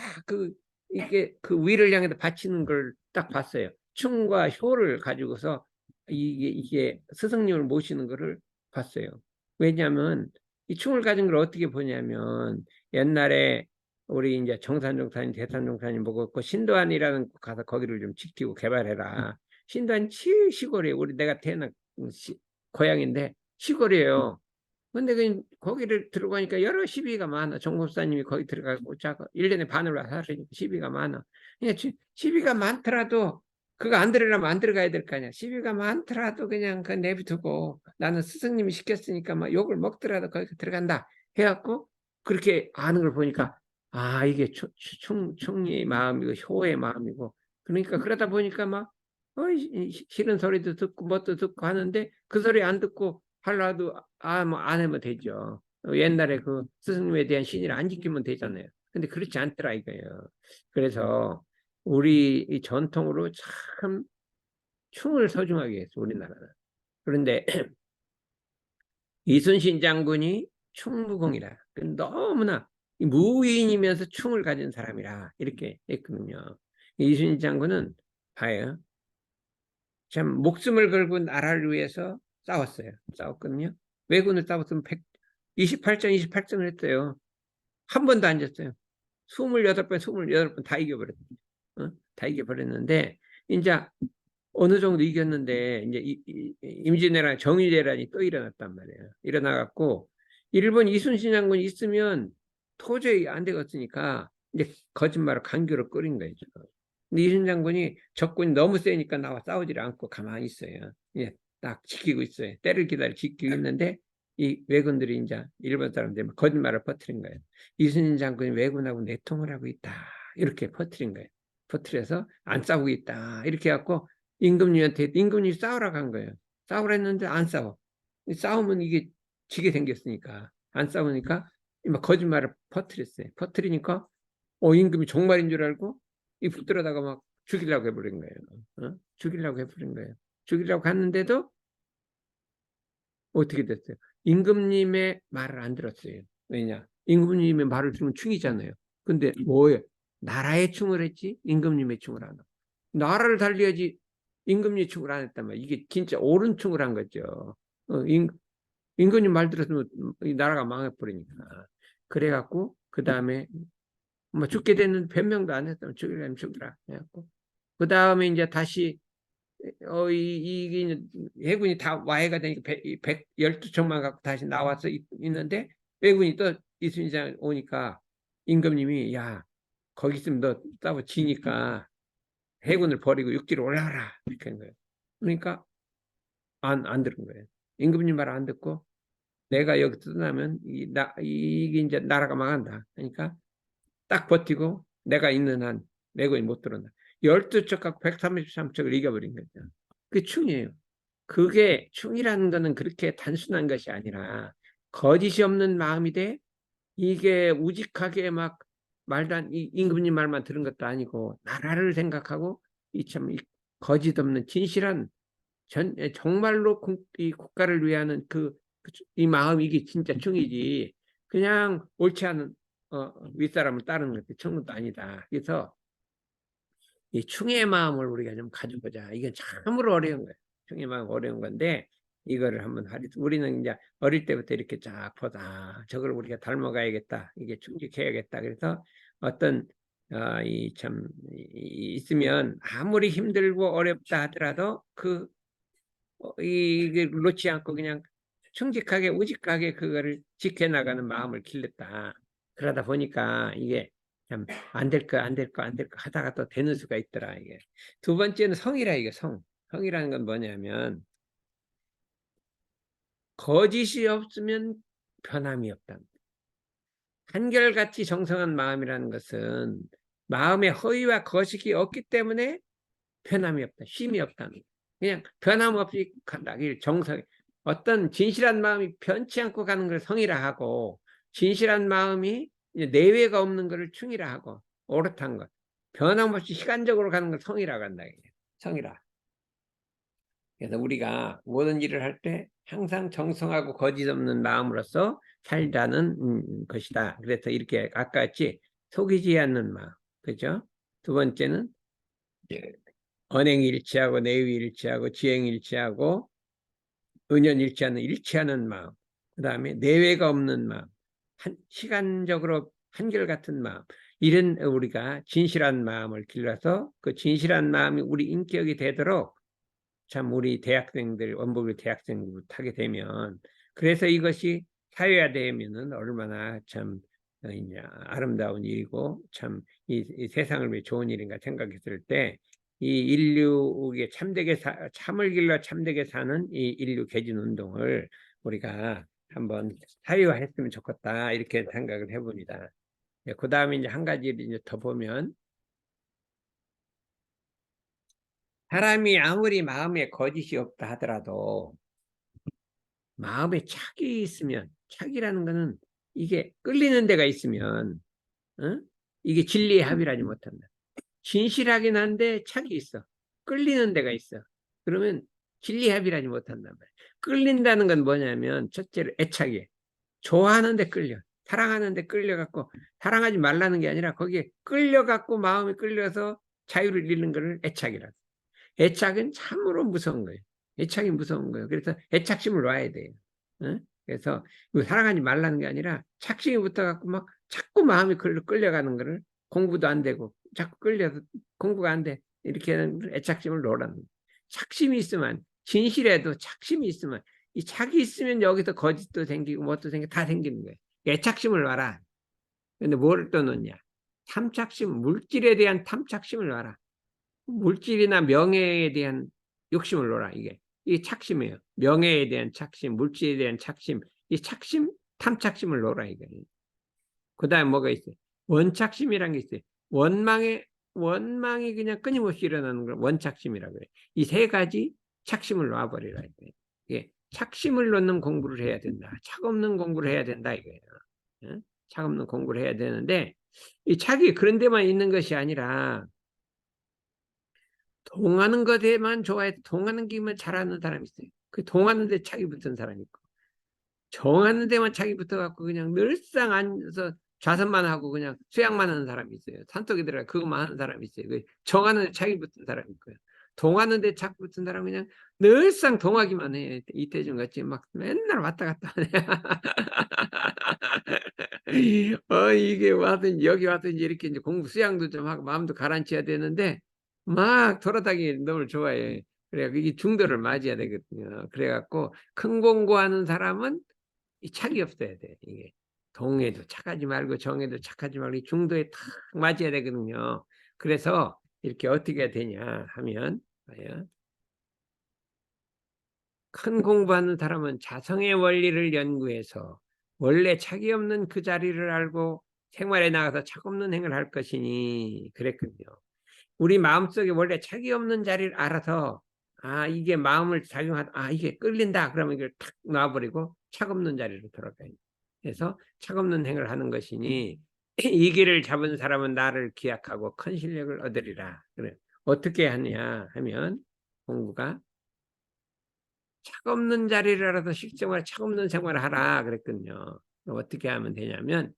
이게 그 위를 향해서 바치는 걸 딱 봤어요. 충과 효를 가지고서 이게 스승님을 모시는 거를 봤어요. 왜냐하면 이 충을 가진 걸 어떻게 보냐면 옛날에 우리 이제 정산종사님, 대산종사님 먹었고 신도안이라는 곳 가서 거기를 좀 지키고 개발해라. 신도안 시골이에요. 내가 태어난 고향인데 시골이에요. 근데 거기를 들어가니까 여러 시비가 많아. 정법사님이 거기 들어가고 자꾸 1년에 반을 와서 시비가 많아. 시비가 많더라도 그거 안 들으려면 안 들어가야 될 거 아니야. 시비가 많더라도 그냥 그 내비두고 나는 스승님이 시켰으니까 막 욕을 먹더라도 거기 들어간다 해갖고 그렇게 아는 걸 보니까 이게 충의 마음이고 효의 마음이고 그러니까 그러다 보니까 막 싫은 소리도 듣고 뭣도 듣고 하는데 그 소리 안 듣고 하려도 뭐 안 하면 되죠. 옛날에 그 스승님에 대한 신의를 안 지키면 되잖아요. 근데 그렇지 않더라 이거예요. 그래서 우리 이 전통으로 참 충을 소중하게 했어 우리나라는. 그런데 이순신 장군이 충무공이라 너무나 무인이면서 충을 가진 사람이라 이렇게 했거든요. 이순신 장군은 봐요. 참 목숨을 걸고 나라를 위해서 싸웠거든요. 왜군을 싸웠으면 28전을 했어요. 한 번도 안 졌어요. 28번 다 이겨버렸어요. 다 이겨버렸는데 이제 어느 정도 이겼는데 이제 임진왜란 정의대란이 또 일어났단 말이에요. 일어나갖고 일본 이순신 장군이 있으면 도저히 안 되겠으니까 이제 거짓말을 강교로 끓인 거죠. 근데 이순신 장군이 적군이 너무 세니까 나와 싸우지를 않고 가만히 있어요. 예, 딱 지키고 있어요. 때를 기다려 지키고 있는데 이 왜군들이 이제 일본 사람들이 거짓말을 퍼뜨린 거예요. 이순신 장군이 왜군하고 내통을 하고 있다 이렇게 퍼뜨린 거예요. 퍼뜨려서 안 싸우고 있다 이렇게 해갖고 임금님이 싸우라고 한 거예요. 싸우라 했는데 안 싸워. 싸우면 이게 지게 생겼으니까 안 싸우니까 막 거짓말을 퍼뜨렸어요. 퍼뜨리니까 임금이 종말인 줄 알고 이 붙들어다가 막 죽이려고 해버린 거예요. 죽이려고 해버린 거예요. 죽이려고 했는데도 어떻게 됐어요? 임금님의 말을 안 들었어요. 왜냐? 임금님의 말을 들으면 충이잖아요. 근데 뭐예요? 나라의 충을 했지 임금님의 충을 안 하고. 나라를 달려야지 임금님 충을 안 했단 말이에요. 이게 진짜 옳은 충을 한 거죠. 임금님 말 들었으면 이 나라가 망해버리니까. 그래갖고 그 다음에 뭐 죽게 되는 변명도 안 했으면 죽이려면 죽이라 해갖고 그 다음에 이제 다시 이 해군이 다 와해가 되니까 12척만 갖고 다시 나와서 있는데 왜군이 또 이순신장 오니까 임금님이 야 거기 있으면 너 싸워 지니까 해군을 버리고 육지로 올라가라 이렇게 한 거예요. 그러니까 안 들은 거예요. 임금님 말 안 듣고 내가 여기 떠나면 이게 이제 나라가 망한다. 그러니까 딱 버티고 내가 있는 한 왜군이 못 들어온다. 12척 갖고 133척을 이겨버린 거죠. 그게 충이에요. 그게 충이라는 거는 그렇게 단순한 것이 아니라 거짓이 없는 마음이 돼 이게 우직하게 막 말도 안 임금님 말만 들은 것도 아니고 나라를 생각하고 이 참 거짓 없는 진실한 정말로 이 국가를 위하는 이 마음 이게 진짜 충이지 그냥 옳지 않은 윗사람을 따르는 것도 충도 아니다. 그래서 이 충의 마음을 우리가 좀 가져보자. 이게 참으로 어려운 거예요. 충의 마음 어려운 건데 이거를 한번 우리는 이제 어릴 때부터 이렇게 쫙 보다 저걸 우리가 닮아가야겠다. 이게 충직해야겠다. 그래서 어떤 이 참 있으면 아무리 힘들고 어렵다 하더라도 이게 놓지 않고 그냥 충직하게 우직하게 그거를 지켜나가는 마음을 길렀다. 그러다 보니까 이게 참 안 될 거 하다가 또 되는 수가 있더라. 이게 두 번째는 성이라 이게 성이라는 건 뭐냐면 거짓이 없으면 변함이 없다. 한결같이 정성한 마음이라는 것은 마음의 허위와 거식이 없기 때문에 변함이 없다. 쉼이 없다. 그냥 변함없이 간다. 정성. 어떤 진실한 마음이 변치 않고 가는 걸 성이라 하고 진실한 마음이 내외가 없는 것을 충이라 하고 옳다는 것. 변함없이 시간적으로 가는 걸 성이라고 한다. 성이라. 그래서 우리가 모든 일을 할 때 항상 정성하고 거짓 없는 마음으로서 살자는 것이다. 그래서 이렇게 아까 같이 속이지 않는 마음. 그죠? 두 번째는 언행일치하고 내위일치하고 지행일치하고 은연일치하는 일치하는 마음. 그 다음에 내외가 없는 마음. 시간적으로 한결같은 마음. 이런 우리가 진실한 마음을 길러서 그 진실한 마음이 우리 인격이 되도록 참 우리 대학생들 원복의 대학생들 하게 되면 그래서 이것이 사회화되면은 얼마나 참 아름다운 일이고 참 이 세상을 위해 좋은 일인가 생각했을 때 이 인류의 참을 길러 참되게 사는 이 인류 개진 운동을 우리가 한번 사회화했으면 좋겠다 이렇게 생각을 해봅니다. 그 다음에 이제 한 가지를 이제 더 보면 사람이 아무리 마음에 거짓이 없다 하더라도 마음에 착이 있으면 착이라는 거는 이게 끌리는 데가 있으면 어? 이게 진리의 합이라지 못한다. 진실하긴 한데 착이 있어. 끌리는 데가 있어. 그러면 진리의 합이라지 못한단 말이야. 끌린다는 건 뭐냐면 첫째로 애착이에요. 좋아하는데 끌려. 사랑하는데 끌려갖고 사랑하지 말라는 게 아니라 거기에 끌려갖고 마음이 끌려서 자유를 잃는 것을 애착이라고. 애착은 참으로 무서운 거예요. 애착이 무서운 거예요. 그래서 애착심을 놔야 돼요. 어? 그래서 사랑하지 말라는 게 아니라 착심이 붙어갖고 막 자꾸 마음이 끌려가는 거를 공부도 안 되고 자꾸 끌려서 공부가 안 돼. 이렇게 하는 애착심을 놓으라는 거예요. 착심이 있으면 진실에도 착심이 있으면 이 착이 있으면 여기서 거짓도 생기고 뭣도 생기고 다 생기는 거예요. 애착심을 놔라. 근데 뭐를 또 놓냐? 탐착심, 물질에 대한 탐착심을 놔라. 물질이나 명예에 대한 욕심을 놓아라. 이게 착심이에요. 명예에 대한 착심, 물질에 대한 착심, 이 착심, 탐착심을 놓아라. 그 다음에 뭐가 있어요? 원착심이라는 게 있어요. 원망이 그냥 끊임없이 일어나는 걸 원착심이라고 해요. 이 세 가지 착심을 놔버리라. 이게 착심을 놓는 공부를 해야 된다. 착 없는 공부를 해야 된다. 이거예요. 착 없는 공부를 해야 되는데, 이 착이 그런 데만 있는 것이 아니라, 동하는 것에만 좋아해, 동하는 기만 잘하는 사람이 있어요. 그 동하는 데 착이 붙은 사람이 있고, 정하는 데만 착이 붙어갖고 그냥 늘상 앉아서 좌선만 하고 그냥 수양만 하는 사람이 있어요. 산속에 들어가 그것만 하는 사람이 있어요. 정하는 데 착이 붙은 사람이 있고요. 동하는 데 착 붙은 사람은 그냥 늘상 동하기만 해. 이태준 같이 막 맨날 왔다 갔다 하네. 이게 와든지 여기 와든지 이렇게 이제 공부 수양도 좀 하고 마음도 가라앉혀야 되는데 막 돌아다니기 너무 좋아해. 그래 이게 중도를 맞이해야 되거든요. 그래갖고 큰 공부하는 사람은 이 착이 없어야 돼. 이게 동에도 착하지 말고 정에도 착하지 말고 이 중도에 탁 맞아야 되거든요. 그래서 이렇게 어떻게 해야 되냐 하면 큰 공부하는 사람은 자성의 원리를 연구해서 원래 착이 없는 그 자리를 알고 생활에 나가서 착 없는 행을 할 것이니 그랬거든요. 우리 마음속에 원래 착이 없는 자리를 알아서 이게 마음을 작용하다 이게 끌린다 그러면 이걸 탁 놔버리고 착 없는 자리로 돌아가요. 그래서 착 없는 행을 하는 것이니 이 길을 잡은 사람은 나를 기약하고 큰 실력을 얻으리라. 그래 어떻게 하냐 하면 공부가 착 없는 자리를 알아서 식생활 착 없는 생활을 하라 그랬거든요. 어떻게 하면 되냐면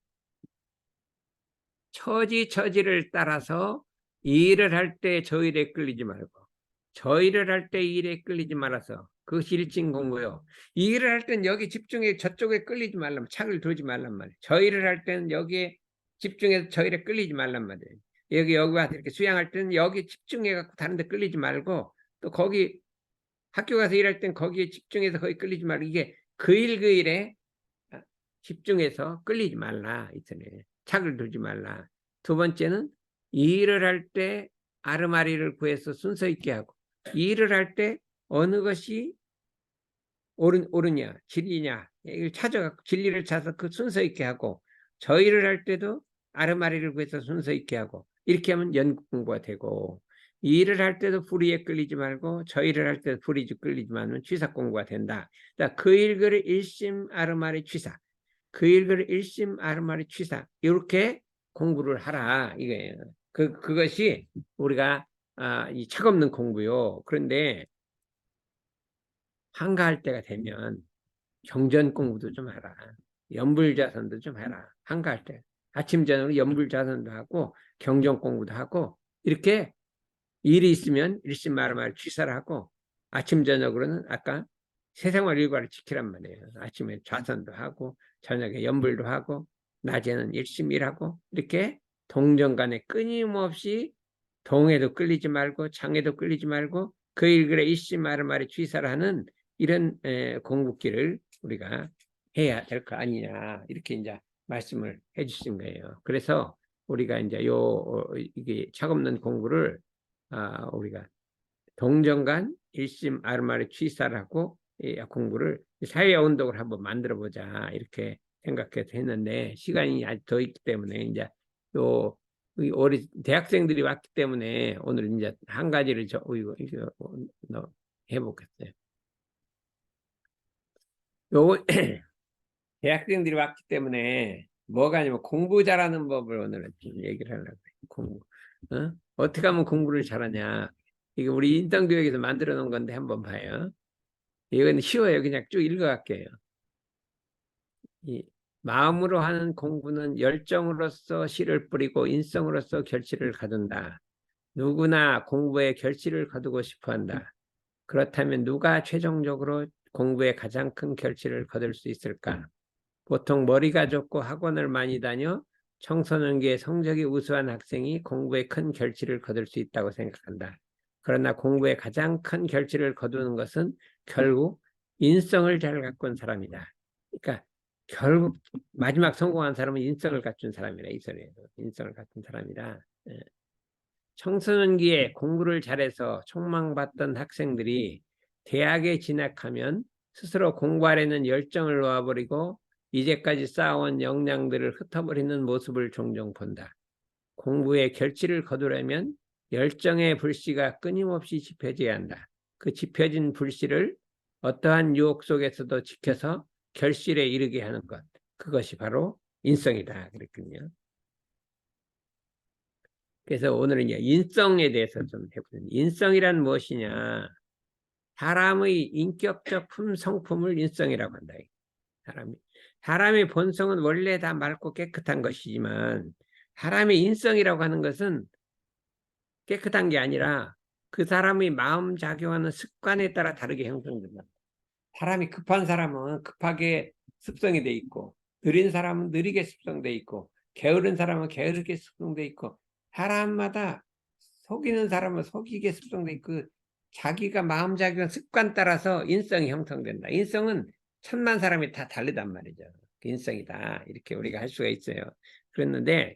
처지를 따라서 일을 할 때 저 일에 끌리지 말고 저 일을 할 때 이 일에 끌리지 말아서 그것이 일진공부요. 이 일을 할 때는 여기 집중해 저쪽에 끌리지 말란 착을 두지 말란 말이에요. 저 일을 할 때는 여기에 집중해서 저 일에 끌리지 말란 말이에요. 여기 와서 이렇게 수양할 때는 여기 집중해 갖고 다른 데 끌리지 말고 또 거기 학교 가서 일할 땐 거기에 집중해서 거기 끌리지 말고 이게 그 일에 집중해서 끌리지 말라. 이전에 착을 두지 말라. 두 번째는 일을 할 때 아르마리를 구해서 순서 있게 하고 일을 할 때 어느 것이 옳으냐 진리냐 이걸 찾아갖고 진리를 찾아서 그 순서 있게 하고 저 일을 할 때도 아르마리를 구해서 순서 있게 하고 이렇게 하면 연구 공부가 되고 이 일을 할 때도 불의에 끌리지 말고 저 일을 할 때도 불의에 끌리지 말면 취사 공부가 된다. 그 일거를 일심 아르마리 취사 그 일거를 일심 아르마리 취사 이렇게 공부를 하라 이거예요. 그것이 우리가 이 착 없는 공부요. 그런데 한가할 때가 되면 경전 공부도 좀 해라. 연불자선도 좀 해라. 한가할 때 아침 저녁으로 연불자선도 하고 경전 공부도 하고 이렇게 일이 있으면 일심 아르마리 취사를 하고 아침 저녁으로는 아까 세상활 일과를 지키란 말이에요. 아침에 좌선도 하고 저녁에 연불도 하고 낮에는 일심 일하고 이렇게 동정간에 끊임없이 동에도 끌리지 말고 장에도 끌리지 말고 그 일글에 일심 아르마리 취사를 하는 이런 공부길을 우리가 해야 될 거 아니냐 이렇게 이제 말씀을 해주신 거예요. 그래서 우리가 이제 이게 착 없는 공부를 우리가 동정간 일심 아르마리 취사를 하고 공부를 사회 운동을 한번 만들어 보자 이렇게 생각해서 했는데 시간이 아직 더 있기 때문에 이제 우리 대학생들이 왔기 때문에 오늘 이제 한 가지를 이거 해보겠어요. 요거 대학생들이 왔기 때문에 뭐가 아니면 공부 잘하는 법을 오늘은 좀 얘기를 하려고 해요. 공부. 어떻게 하면 공부를 잘하냐. 이거 우리 인턴교육에서 만들어 놓은 건데 한번 봐요. 이건 쉬워요. 그냥 쭉 읽어갈게요. 이 마음으로 하는 공부는 열정으로서 씨를 뿌리고 인성으로서 결실을 거둔다. 누구나 공부에 결실을 거두고 싶어 한다. 그렇다면 누가 최종적으로 공부에 가장 큰 결실을 거둘 수 있을까? 보통 머리가 좋고 학원을 많이 다녀 청소년기에 성적이 우수한 학생이 공부에 큰 결실을 거둘 수 있다고 생각한다. 그러나 공부에 가장 큰 결실을 거두는 것은 결국 인성을 잘 가꾼 사람이다. 그러니까 결국 마지막 성공한 사람은 인성을 갖춘 사람이라 이 소리예요. 인성을 갖춘 사람이다. 청소년기에 공부를 잘해서 촉망받던 학생들이 대학에 진학하면 스스로 공부하려는 열정을 놓아버리고 이제까지 쌓아온 역량들을 흩어버리는 모습을 종종 본다. 공부에 결실을 거두려면 열정의 불씨가 끊임없이 지펴져야 한다. 그 지펴진 불씨를 어떠한 유혹 속에서도 지켜서 결실에 이르게 하는 것. 그것이 바로 인성이다. 그랬군요. 그래서 오늘은 이제 인성에 대해서 좀 해보는. 인성이란 무엇이냐? 사람의 인격적 성품을 인성이라고 한다. 사람의 본성은 원래 다 맑고 깨끗한 것이지만 사람의 인성이라고 하는 것은 깨끗한 게 아니라 그 사람의 마음 작용하는 습관에 따라 다르게 형성된다. 사람이 급한 사람은 급하게 습성이 돼 있고 느린 사람은 느리게 습성돼 있고 게으른 사람은 게으르게 습성돼 있고 사람마다 속이는 사람은 속이게 습성돼 있고 자기가 마음 작용 습관 따라서 인성이 형성된다. 인성은 천만 사람이 다 다르단 말이죠. 그 인성이다. 이렇게 우리가 할 수가 있어요. 그랬는데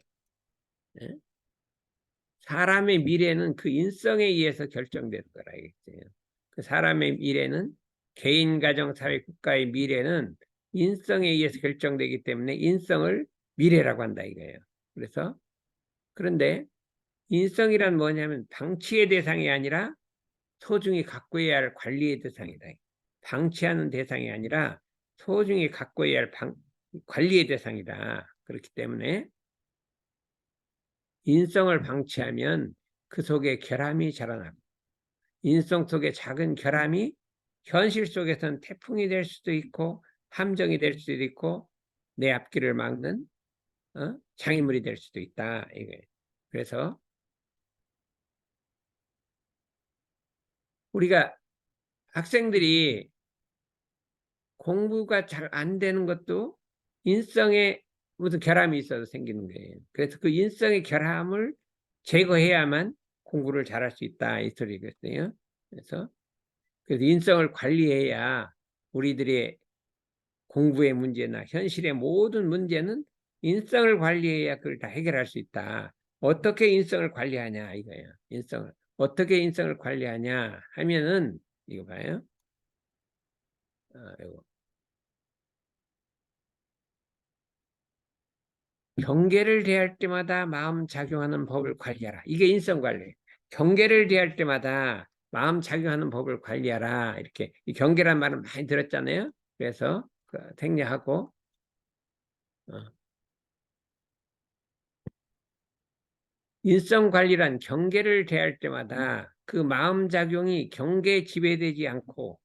사람의 미래는 그 인성에 의해서 결정되는 거라 이거죠. 그 사람의 미래는 개인, 가정, 사회, 국가의 미래는 인성에 의해서 결정되기 때문에 인성을 미래라고 한다 이거예요. 그래서 그런데 인성이란 뭐냐면 방치의 대상이 아니라 소중히 가꾸어야 할 관리의 대상이다. 방치하는 대상이 아니라 소중히 가꾸어야 할 관리의 대상이다. 그렇기 때문에 인성을 방치하면 그 속에 결함이 자라나고 인성 속에 작은 결함이 현실 속에서는 태풍이 될 수도 있고 함정이 될 수도 있고 내 앞길을 막는 장애물이 될 수도 있다. 이게. 그래서 우리가 학생들이 공부가 잘 안 되는 것도 인성에 무슨 결함이 있어서 생기는 거예요. 그래서 그 인성의 결함을 제거해야만 공부를 잘할 수 있다 이 소리겠어요. 그래서 인성을 관리해야 우리들의 공부의 문제나 현실의 모든 문제는 인성을 관리해야 그걸 다 해결할 수 있다. 어떻게 인성을 관리하냐 이거예요. 인성을 어떻게 인성을 관리하냐 하면은 이거 봐요. 이거. 경계를 대할 때마다 마음 작용하는 법을 관리하라. 이게 인성 관리. 경계를 대할 때마다 마음 작용하는 법을 관리하라. 이렇게 이 경계란 말은 많이 들었잖아요. 그래서 생략하고 인성 관리란 경계를 대할 때마다 그 마음 작용이 경계에 지배되지 않고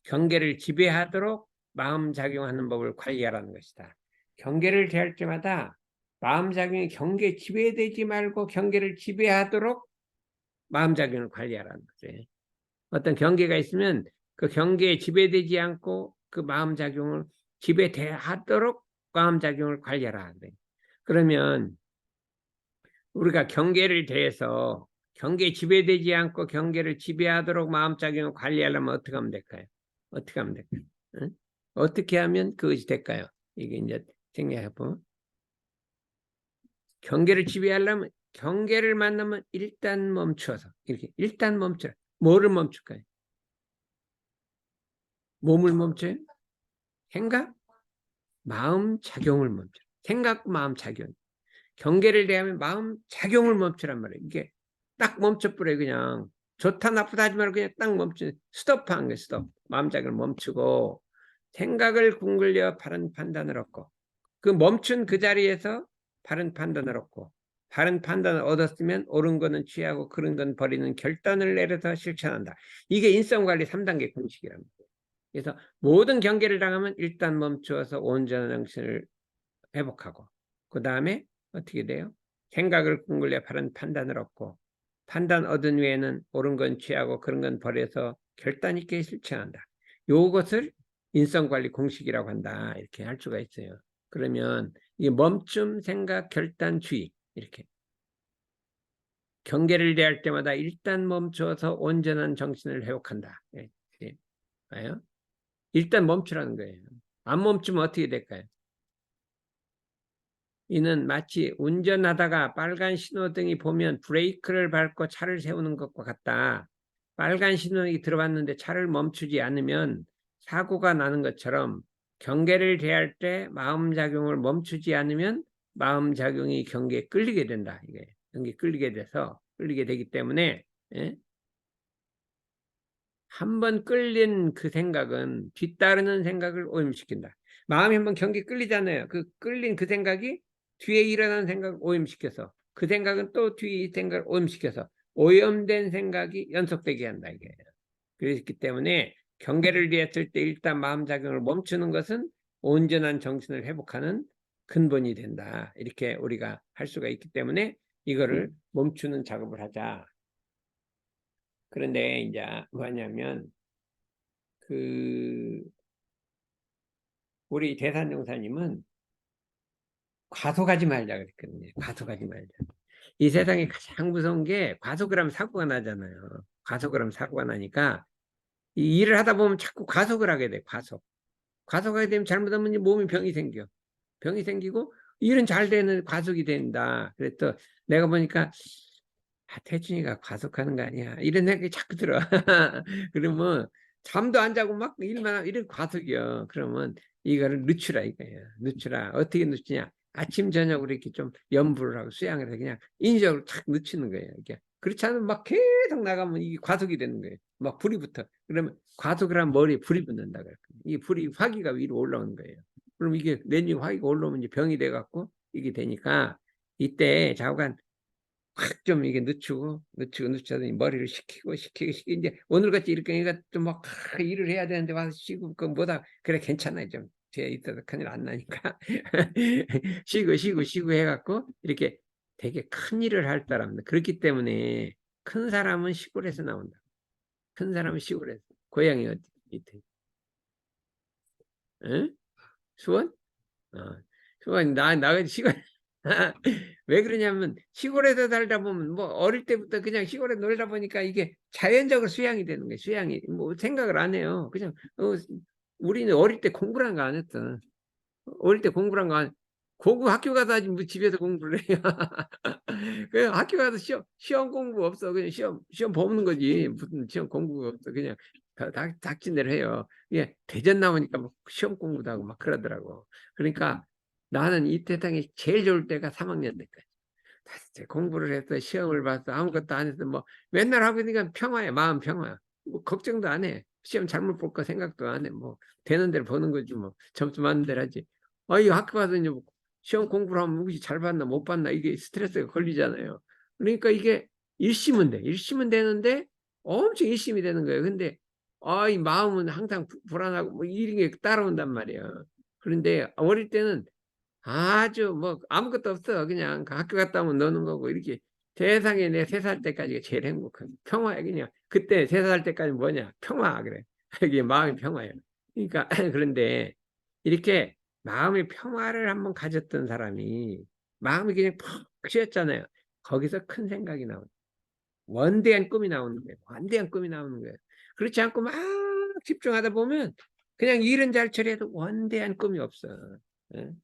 경계를 지배하도록 마음 작용하는 법을 관리하라는 것이다. 경계를 대할 때마다 마음 작용이 경계에 지배되지 말고 경계를 지배하도록 마음 작용을 관리하라는 거죠. 어떤 경계가 있으면 그 경계에 지배되지 않고 그 마음 작용을 지배하도록 마음 작용을 관리하라. 그러면 우리가 경계를 대해서 경계에 지배되지 않고 경계를 지배하도록 마음 작용을 관리하려면 어떻게 하면 될까요? 어떻게 하면 될까요? 응? 어떻게 하면 그것이 될까요? 이게 이제 생각해보면 경계를 지배하려면 경계를 만나면 일단 멈춰서 이렇게 일단 멈춰. 뭐를 멈출까요? 몸을 멈춰요? 생각? 마음 작용을 멈춰. 생각, 마음 작용. 경계를 대하면 마음 작용을 멈추란 말이에요. 이게 딱 멈춰버려요. 그냥 좋다 나쁘다 하지 말고 그냥 딱 멈추. 스톱하는 거예요. 스톱. 마음 작용을 멈추고 생각을 궁글려 바른 판단을 얻고, 그 멈춘 그 자리에서 바른 판단을 얻고, 바른 판단을 얻었으면 옳은 거는 취하고 그른 건 버리는 결단을 내려서 실천한다. 이게 인성관리 3단계 공식이랍니다. 그래서 모든 경계를 당하면 일단 멈추어서 온전한 정신을 회복하고, 그 다음에 어떻게 돼요? 생각을 궁글려 바른 판단을 얻고, 판단 얻은 후에는 옳은 건 취하고 그런 건 버려서 결단 있게 실천한다. 요것을 인성관리 공식이라고 한다. 이렇게 할 수가 있어요. 그러면 이 멈춤, 생각, 결단, 주의, 이렇게 경계를 대할 때마다 일단 멈춰서 온전한 정신을 회복한다. 예, 예. 봐요? 일단 멈추라는 거예요. 안 멈추면 어떻게 될까요? 이는 마치 운전하다가 빨간 신호등이 보면 브레이크를 밟고 차를 세우는 것과 같다. 빨간 신호등이 들어왔는데 차를 멈추지 않으면 사고가 나는 것처럼 경계를 대할 때 마음작용을 멈추지 않으면 마음작용이 경계에 끌리게 된다. 이게 경계에 끌리게 되기 때문에, 예? 한번 끌린 그 생각은 뒤따르는 생각을 오염시킨다. 마음이 한번 경계에 끌리잖아요. 그 끌린 그 생각이 뒤에 일어나는 생각을 오염시켜서, 그 생각은 또 뒤에 이 생각을 오염시켜서 오염된 생각이 연속되게 한다. 이게. 그렇기 때문에 경계를 대했을 때 일단 마음작용을 멈추는 것은 온전한 정신을 회복하는 근본이 된다. 이렇게 우리가 할 수가 있기 때문에 이거를 멈추는 작업을 하자. 그런데 이제 뭐냐면 그 우리 대산용사님은 과속하지 말자 그랬거든요. 과속하지 말자. 이 세상에 가장 무서운 게 과속을 하면 사고가 나잖아요. 과속을 하면 사고가 나니까 이 일을 하다 보면 자꾸 과속을 하게 돼. 과속하게 되면 잘못하면 이제 몸에 병이 생겨. 병이 생기고 일은 잘 되는 과속이 된다. 그래서 내가 보니까 태준이가 과속하는 거 아니야. 이런 생각이 자꾸 들어. 그러면 잠도 안 자고 막 일만 이런 과속이요. 그러면 이거를 늦추라 이거예요. 늦추라. 어떻게 늦추냐? 아침 저녁으로 이렇게 좀 염불을 하고 수양을 해서 그냥 인적으로 탁 늦추는 거예요. 이게 그렇지 않으면 막 계속 나가면 이게 과속이 되는 거예요. 막 불이 붙어. 그러면 과속을 하면 머리에 불이 붙는다 그랬거든요. 이 불이 화기가 위로 올라오는 거예요. 그럼 이게 내니 화기가 올라오면 이제 병이 돼 갖고 이게 되니까 이때 좌우간 확 좀 이게 늦추더니 머리를 식히고 이제 오늘같이 이렇게 좀막 일을 해야 되는데 와서 쉬고 그 뭐다 그래 괜찮아요 좀 뒤에 있어도 큰일 안 나니까 쉬고 해갖고 이렇게 되게 큰 일을 할 사람들 그렇기 때문에 큰 사람은 시골에서 나온다. 큰 사람은 시골에서 고향이 어디 밑에 응? 수원? 수원 나가 시골 왜 그러냐면 시골에서 살다 보면 뭐 어릴 때부터 그냥 시골에 놀다 보니까 이게 자연적으로 수양이 되는 거예요. 수양이 뭐 생각을 안 해요. 그냥 우리는 어릴 때 공부란 거 안 했어. 어릴 때 공부란 거 안. 공부 학교 가서 하지 뭐 집에서 공부를 해요. 그냥 학교 가서 시험 공부 없어. 그냥 시험 보는 거지. 무슨 시험 공부가 없어. 그냥 닥친 대로 해요. 예, 대전 나오니까 뭐 시험 공부도 하고 막 그러더라고. 그러니까 나는 이 세상에 제일 좋을 때가 3학년 때까지. 공부를 해서 시험을 봐서 아무것도 안 해서 뭐 맨날 하고 있으니까 평화야. 마음 평화. 뭐 걱정도 안 해. 시험 잘못 볼 거 생각도 안 해. 뭐 되는 대로 보는 거지 뭐. 점수 맞는 대로 하지. 이 학교 가서 이제 뭐 시험 공부를 하면 혹시 잘 봤나 못 봤나 이게 스트레스가 걸리잖아요. 그러니까 이게 일심은 돼. 일심은 되는데 엄청 일심이 되는 거예요. 근데 이 마음은 항상 불안하고 뭐 이런 게 따라온단 말이에요. 그런데 어릴 때는 아주 뭐 아무것도 없어. 그냥 학교 갔다 오면 노는 거고 이렇게 세상에 내 3살 때까지가 제일 행복한 평화야 그냥. 그때 3살 때까지 뭐냐? 평화 그래. 이게 마음의 평화예요. 그러니까 그런데 이렇게 마음의 평화를 한번 가졌던 사람이 마음이 그냥 푹 쉬었잖아요. 거기서 큰 생각이 나오는 원대한 꿈이 나오는 거예요. 원대한 꿈이 나오는 거예요. 그렇지 않고 막 집중하다 보면 그냥 일은 잘 처리해도 원대한 꿈이 없어.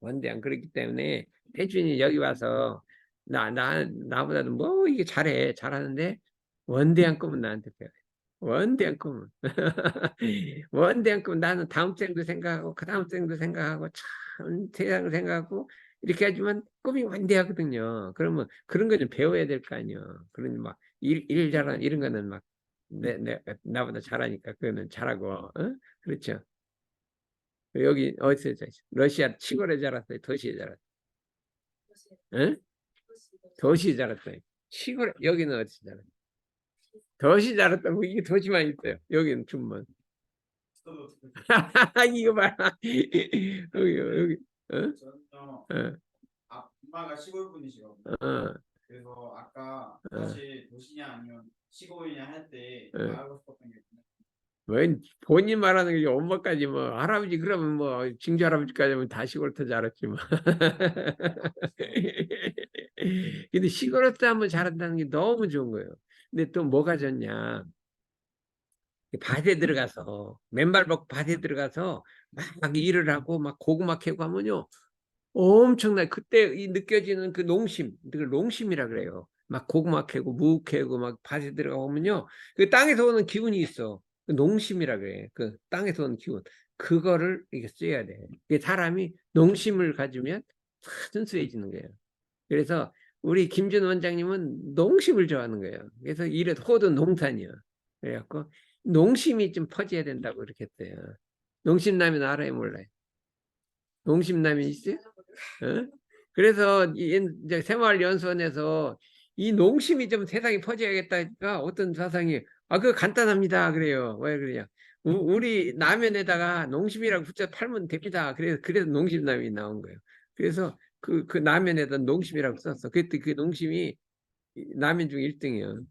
원대한 그렇기 때문에 태준이 여기 와서 나보다도 뭐 이게 잘하는데 원대한 꿈은 나한테 배워. 원대한 꿈은 원대한 꿈 나는 다음 생도 생각하고 그 다음 생도 생각하고 참 세상을 생각하고 이렇게 하지만 꿈이 원대하거든요. 그러면 그런 거 좀 배워야 될 거 아니에요. 그러니 막 일 잘하는 이런 거는 막 나보다 잘하니까 그거는 잘하고 그렇죠. 여기 어디서 자랐어요? 러시아 시골에 자랐어요? 도시에 자랐어요? 응? 도시에 자랐어요. 시골에 여기는 어디서 자랐어요? 도시 자랐다고 이게 도시만 있어요. 여기는 줌만. 저도 이거 봐라. 여기 어? 저는요 어, 엄마가 시골 분이시거든요. 어, 그래서 아까 어, 사실 도시냐 아니면 시골이냐 할 때 어. 말하고 싶었던 게 왜 본인 말하는 게 엄마까지 뭐 할아버지 그러면 뭐 증조 할아버지까지 하면 다 시골 터 자랐지 뭐. 근데 시골 터 하면 자란다는 게 너무 좋은 거예요. 근데 또 뭐가 좋냐? 밭에 들어가서 맨발 벗고 밭에 들어가서 막 일을 하고 막 고구마 캐고 하면요 엄청나 그때 이 느껴지는 그 농심 그걸 농심이라 그래요. 막 고구마 캐고 무 캐고 막 밭에 들어가 보면요 그 땅에서 오는 기운이 있어. 그 농심이라 그래. 그 땅에서 오는 기운 그거를 이게 써야 돼. 이게 사람이 농심을 가지면 순수해지는 거예요. 그래서 우리 김준 원장님은 농심을 좋아하는 거예요. 그래서 이래 호도 농산이야. 그래갖고 농심이 좀 퍼져야 된다고 그렇게 했어요. 농심라면 알아요, 몰라요? 농심라면 있어요? 어? 그래서 이제 새마을연수원에서 이 농심이 좀 세상에 퍼져야겠다니까 어떤 사상이 그거 간단합니다 그래요. 왜 그러냐? 우리 라면에다가 농심이라고 붙여 팔면 됩니다. 그래서 농심라면이 나온 거예요. 그래서 그 라면에다 농심이라고 썼어. 그때 그 농심이 라면 중 1등이야.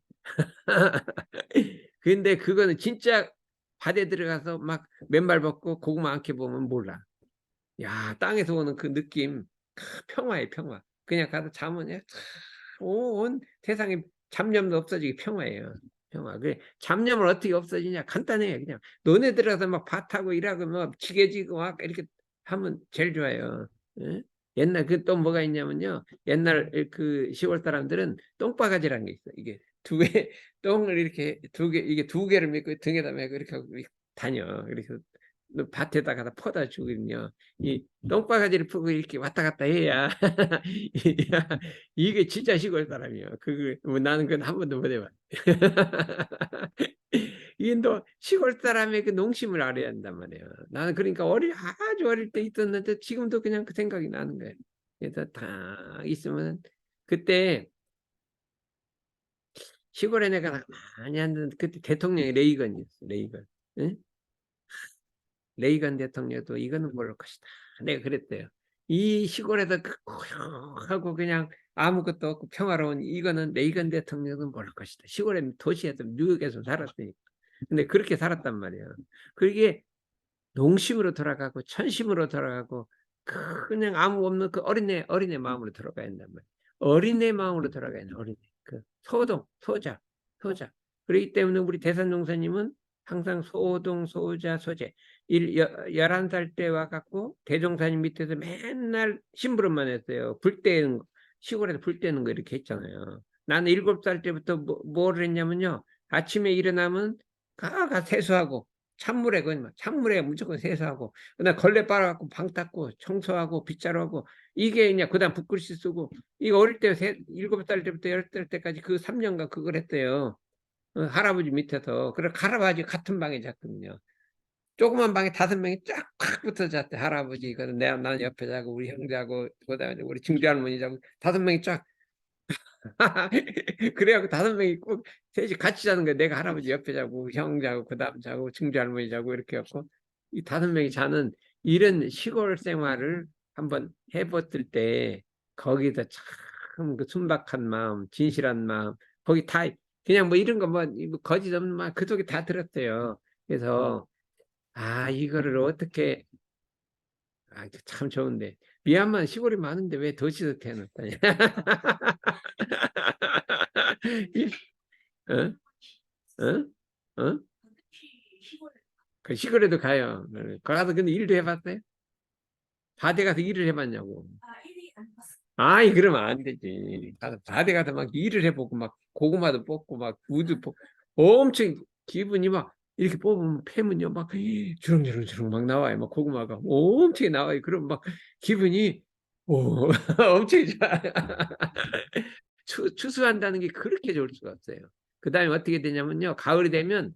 근데 그거는 진짜 밭에 들어가서 막 맨발 벗고 고구마 안 캐보면 몰라. 야, 땅에서 오는 그 느낌, 평화에 평화. 그냥 가서 자면 온 세상에 잡념도 없어지기 평화예요. 평화. 그래, 잡념을 어떻게 없어지냐? 간단해요. 그냥 너네 들어가서 막 밭하고 일하고 막 지게지고 막 이렇게 하면 제일 좋아요. 예? 옛날 그 또 뭐가 있냐면요. 옛날 그 시골 사람들은 똥바가지라는 게 있어. 이게 두 개, 똥을 이렇게 이게 두 개를 메고 등에다 메고 이렇게 하고 다녀. 그래서 밭에다가 퍼다 주거든요. 이 똥바가지를 풀고 이렇게 왔다 갔다 해야 이게 진짜 시골 사람이에요. 뭐 나는 그건 한 번도 못 해봐. 이게 또 시골 사람의 그 농심을 알아야 한단 말이에요. 나는 그러니까 아주 어릴 때 있었는데 지금도 그냥 그 생각이 나는 거예요. 그래서 다 있으면 그때 시골에 내가 많이 앉은 그때 대통령이 레이건이었어. 레이건. 응? 레이건 대통령도 이거는 모를 것이다. 내가 그랬대요. 이 시골에서 고요하고 그냥 아무것도 없고 평화로운 이거는 레이건 대통령은 모를 것이다. 시골에 도시에서 뉴욕에서 살았으니까. 근데 그렇게 살았단 말이야. 그게 농심으로 돌아가고 천심으로 돌아가고 그냥 아무 없는 그 어린애 마음으로 돌아가야 한단 말이야. 어린애 마음으로 돌아가야 돼. 어린애. 그 소자. 그렇기 때문에 우리 대산종사님은 항상 소동, 소자, 소재. 11살 때 와갖고 대종사님 밑에서 맨날 심부름만 했어요. 시골에서 불 떼는 거 이렇게 했잖아요. 나는 7살 때부터 뭐를 했냐면요. 아침에 일어나면 가 세수하고 찬물에 무조건 세수하고 그다음 걸레 빨아갖고 방 닦고 청소하고 빗자루하고 이게 그냥 그다음 붓글씨 쓰고 이거 어릴 때 7살 때부터 10살 때까지 그 3년간 그걸 했대요. 할아버지 밑에서. 그래 할아버지 같은 방에 잤거든요. 조그만 방에 5명이 쫙 붙어 잤대. 할아버지 나는 옆에 자고 우리 형 자고 그다음에 우리 증조 할머니 자고 5명이 쫙 그래갖고 5명이 꼭 셋이 같이 자는 거야. 내가 할아버지 옆에 자고 형 자고 그다음 자고 증조 할머니 자고 이렇게 해갖고 이 5명이 자는 이런 시골 생활을 한번 해봤을 때 거기서 참 그 순박한 마음, 진실한 마음 거기 다 그냥 뭐 이런 거뭐 거짓 없는 말 그 속에 다 들었어요. 그래서 이거를 어떻게 참 좋은데 미얀마는 시골이 많은데 왜 도시에서 태어났다냐? 어? 어? 어? 그 시골에도 가요. 가서 근데 일도 해봤어요? 바대 가서 일을 해봤냐고. 그러면 안 되지. 바대 가서 막 일을 해보고 막 고구마도 뽑고 막 우도 뽑고 엄청 기분이 막 이렇게 뽑으면 패면요 막 주렁주렁 막 나와요. 막 고구마가 엄청 나와요. 그럼 막 기분이 엄청 좋아. 추수한다는 게 그렇게 좋을 수가 없어요. 그 다음에 어떻게 되냐면요. 가을이 되면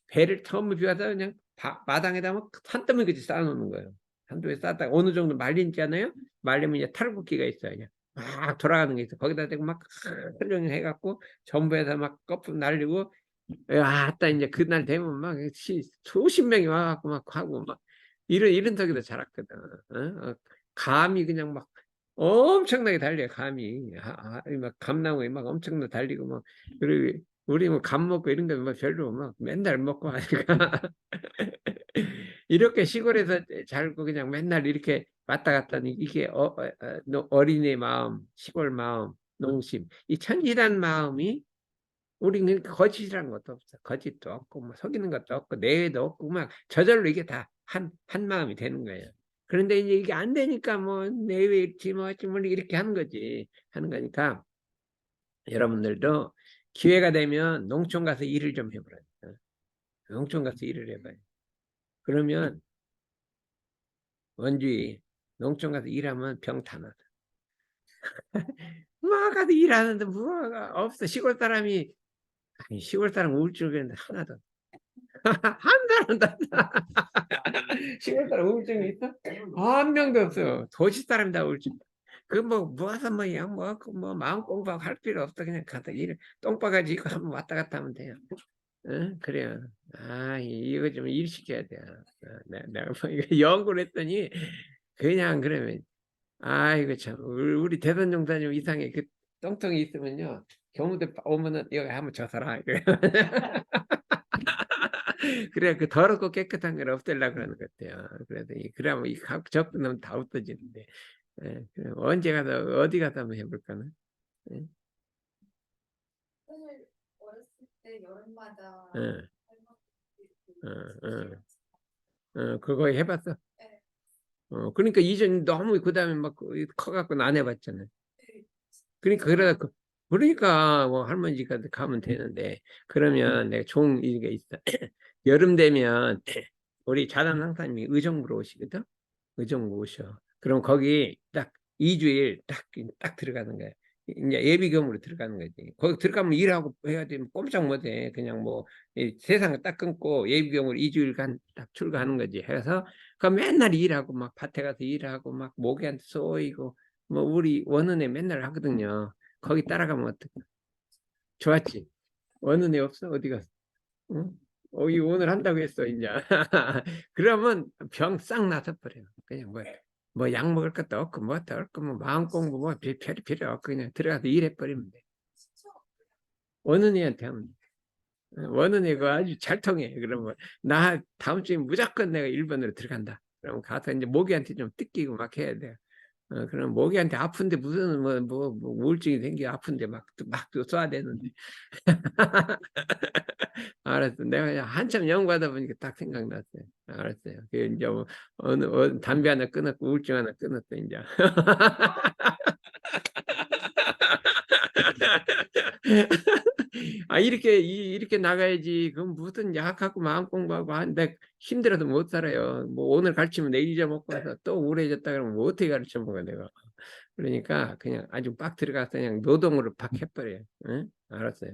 배를 처음 비와서 그냥 마당에다 막 산더미같이 쌓아놓는 거예요. 한두 해 쌓다가 어느 정도 말리잖아요. 말리면 이제 탈곡기가 있어요. 그냥 막 돌아가는 게 있어. 거기다 대고 막 설령 해갖고 전부에서 막 거품 날리고 아따 이제 그날 되면 막 수십 명이 와갖고 막 하고 막 이런 턱에도 잘했거든. 어? 감이 그냥 막 엄청나게 달려 감이 막 감나무에 막 엄청나게 달리고 막 그리고 우리 뭐 감 먹고 이런 거 뭐 별로 막 맨날 먹고 하니까 이렇게 시골에서 살고 그냥 맨날 이렇게 왔다 갔다 하니 이게 어린이 마음, 시골 마음, 농심, 이 천진한 마음이 우리는 거짓이라는 것도 없어. 거짓도 없고 뭐 속이는 것도 없고 내외도 없고 막 저절로 이게 다 한 마음이 되는 거예요. 그런데 이제 이게 안 되니까 뭐 내외일지 뭐지 뭐 이렇게 하는 거지. 하는 거니까 여러분들도 기회가 되면 농촌 가서 일을 좀 해보라. 농촌 가서 일을 해봐요. 그러면 원주의 농촌 가서 일하면 병 다 나서. 막 가서 일하는데 뭐가 없어. 시골 사람이 아니 시골 사람 우울증 그랬는데 하나도 한 사람도 시골 사람 우울증이 있어? 한 명도 없어. 도시 사람 다 우울증. 그 뭐 모아서 뭐 마음 공부하고 할 필요 없어. 그냥 가서 일 똥바가지 입고 한번 왔다 갔다 하면 돼요. 응? 그래요. 아 이거 좀 일 시켜야 돼요. 내가 뭐 이거 연구를 했더니 그냥 그러면 아이고 참 우리 대선 용사님 이상해. 그 똥통이 있으면요 경무대 오면은 여기 한번 저 사라. 그래 그 더럽고 깨끗한 걸 없애려고 그러는 것 같아요. 그래서 그러면 이 접근하면 다 없어지는데 그럼 언제 가서 어디 가서 한번 해볼까나? 예, 사실 어렸을 때 여름마다 예, 할머니들이 그거 해봤어? 네. 그러니까 이전 너무 그다음에 막 커갖고 안 해봤잖아요. 그러니까 그러니까 뭐 할머니 집 가면 되는데 그러면 내가 좋은 얘기가 있어. 여름 되면 우리 자단 상사님이 의정부로 오시거든. 의정부 오셔. 그럼 거기 딱 2주일 딱 들어가는 거야. 이제 예비경으로 들어가는 거지. 거기 들어가면 일하고 해야 되면 꼼짝 못해. 그냥 뭐 세상을 딱 끊고 예비경으로 2주일간 딱 출가하는 거지. 해서 그 맨날 일하고 막 밭에 가서 일하고 막 모기한테 쏘이고 뭐 우리 원은에 맨날 하거든요. 거기 따라가면 어떡해? 좋았지? 원은에 없어? 어디 갔어? 응? 이 오늘 한다고 했어 이제. 그러면 병 싹 나서 버려. 그냥 뭐 약 먹을 것도 없고 뭐도 없고 뭐 마음 공부 뭐 필요 없고 그냥 들어가서 일해 버리면 돼. 원은이한테 하면 돼. 원은이가 아주 잘 통해. 그러면 나 다음 주에 무조건 내가 1번으로 들어간다. 그럼 가서 이제 모기한테 좀 뜯기고 막 해야 돼. 그럼 모기한테 아픈데 무슨 뭐 우울증이 생겨 아픈데 막 쏴야 되는데. 알았어. 내가 그냥 한참 연구하다 보니까 딱 생각났어요. 알았어요. 그 이제 뭐 담배 하나 끊었고 우울증 하나 끊었어 이제. 이렇게 나가야지. 그럼 무슨 약하고 마음 공부하고 하는데 힘들어서 못 살아요. 뭐 오늘 가르치면 내일 잊어먹고 와서 또 우울해졌다 그러면 뭐 어떻게 가르쳐 먹어 내가. 그러니까 그냥 아주 빡 들어가서 그냥 노동으로 팍 해버려요. 응? 알았어요.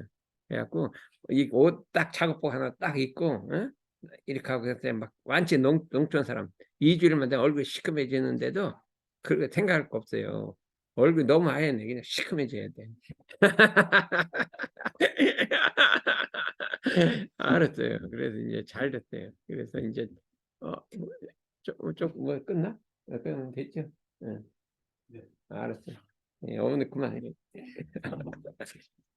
그래갖고 이 옷 딱 작업복 하나 딱 입고 응? 이렇게 하고 그래서 막 완전 농촌 사람 2주일만 되면 얼굴 시커매지는데도 그렇게 생각할 거 없어요. 얼굴 너무 하얘네. 그냥 시커매져야 돼. 알았어요. 그래서 이제 잘 됐어요. 그래서 이제 조금 끝나? 그럼 됐죠? 응. 네. 알았어요. 오늘 그만해.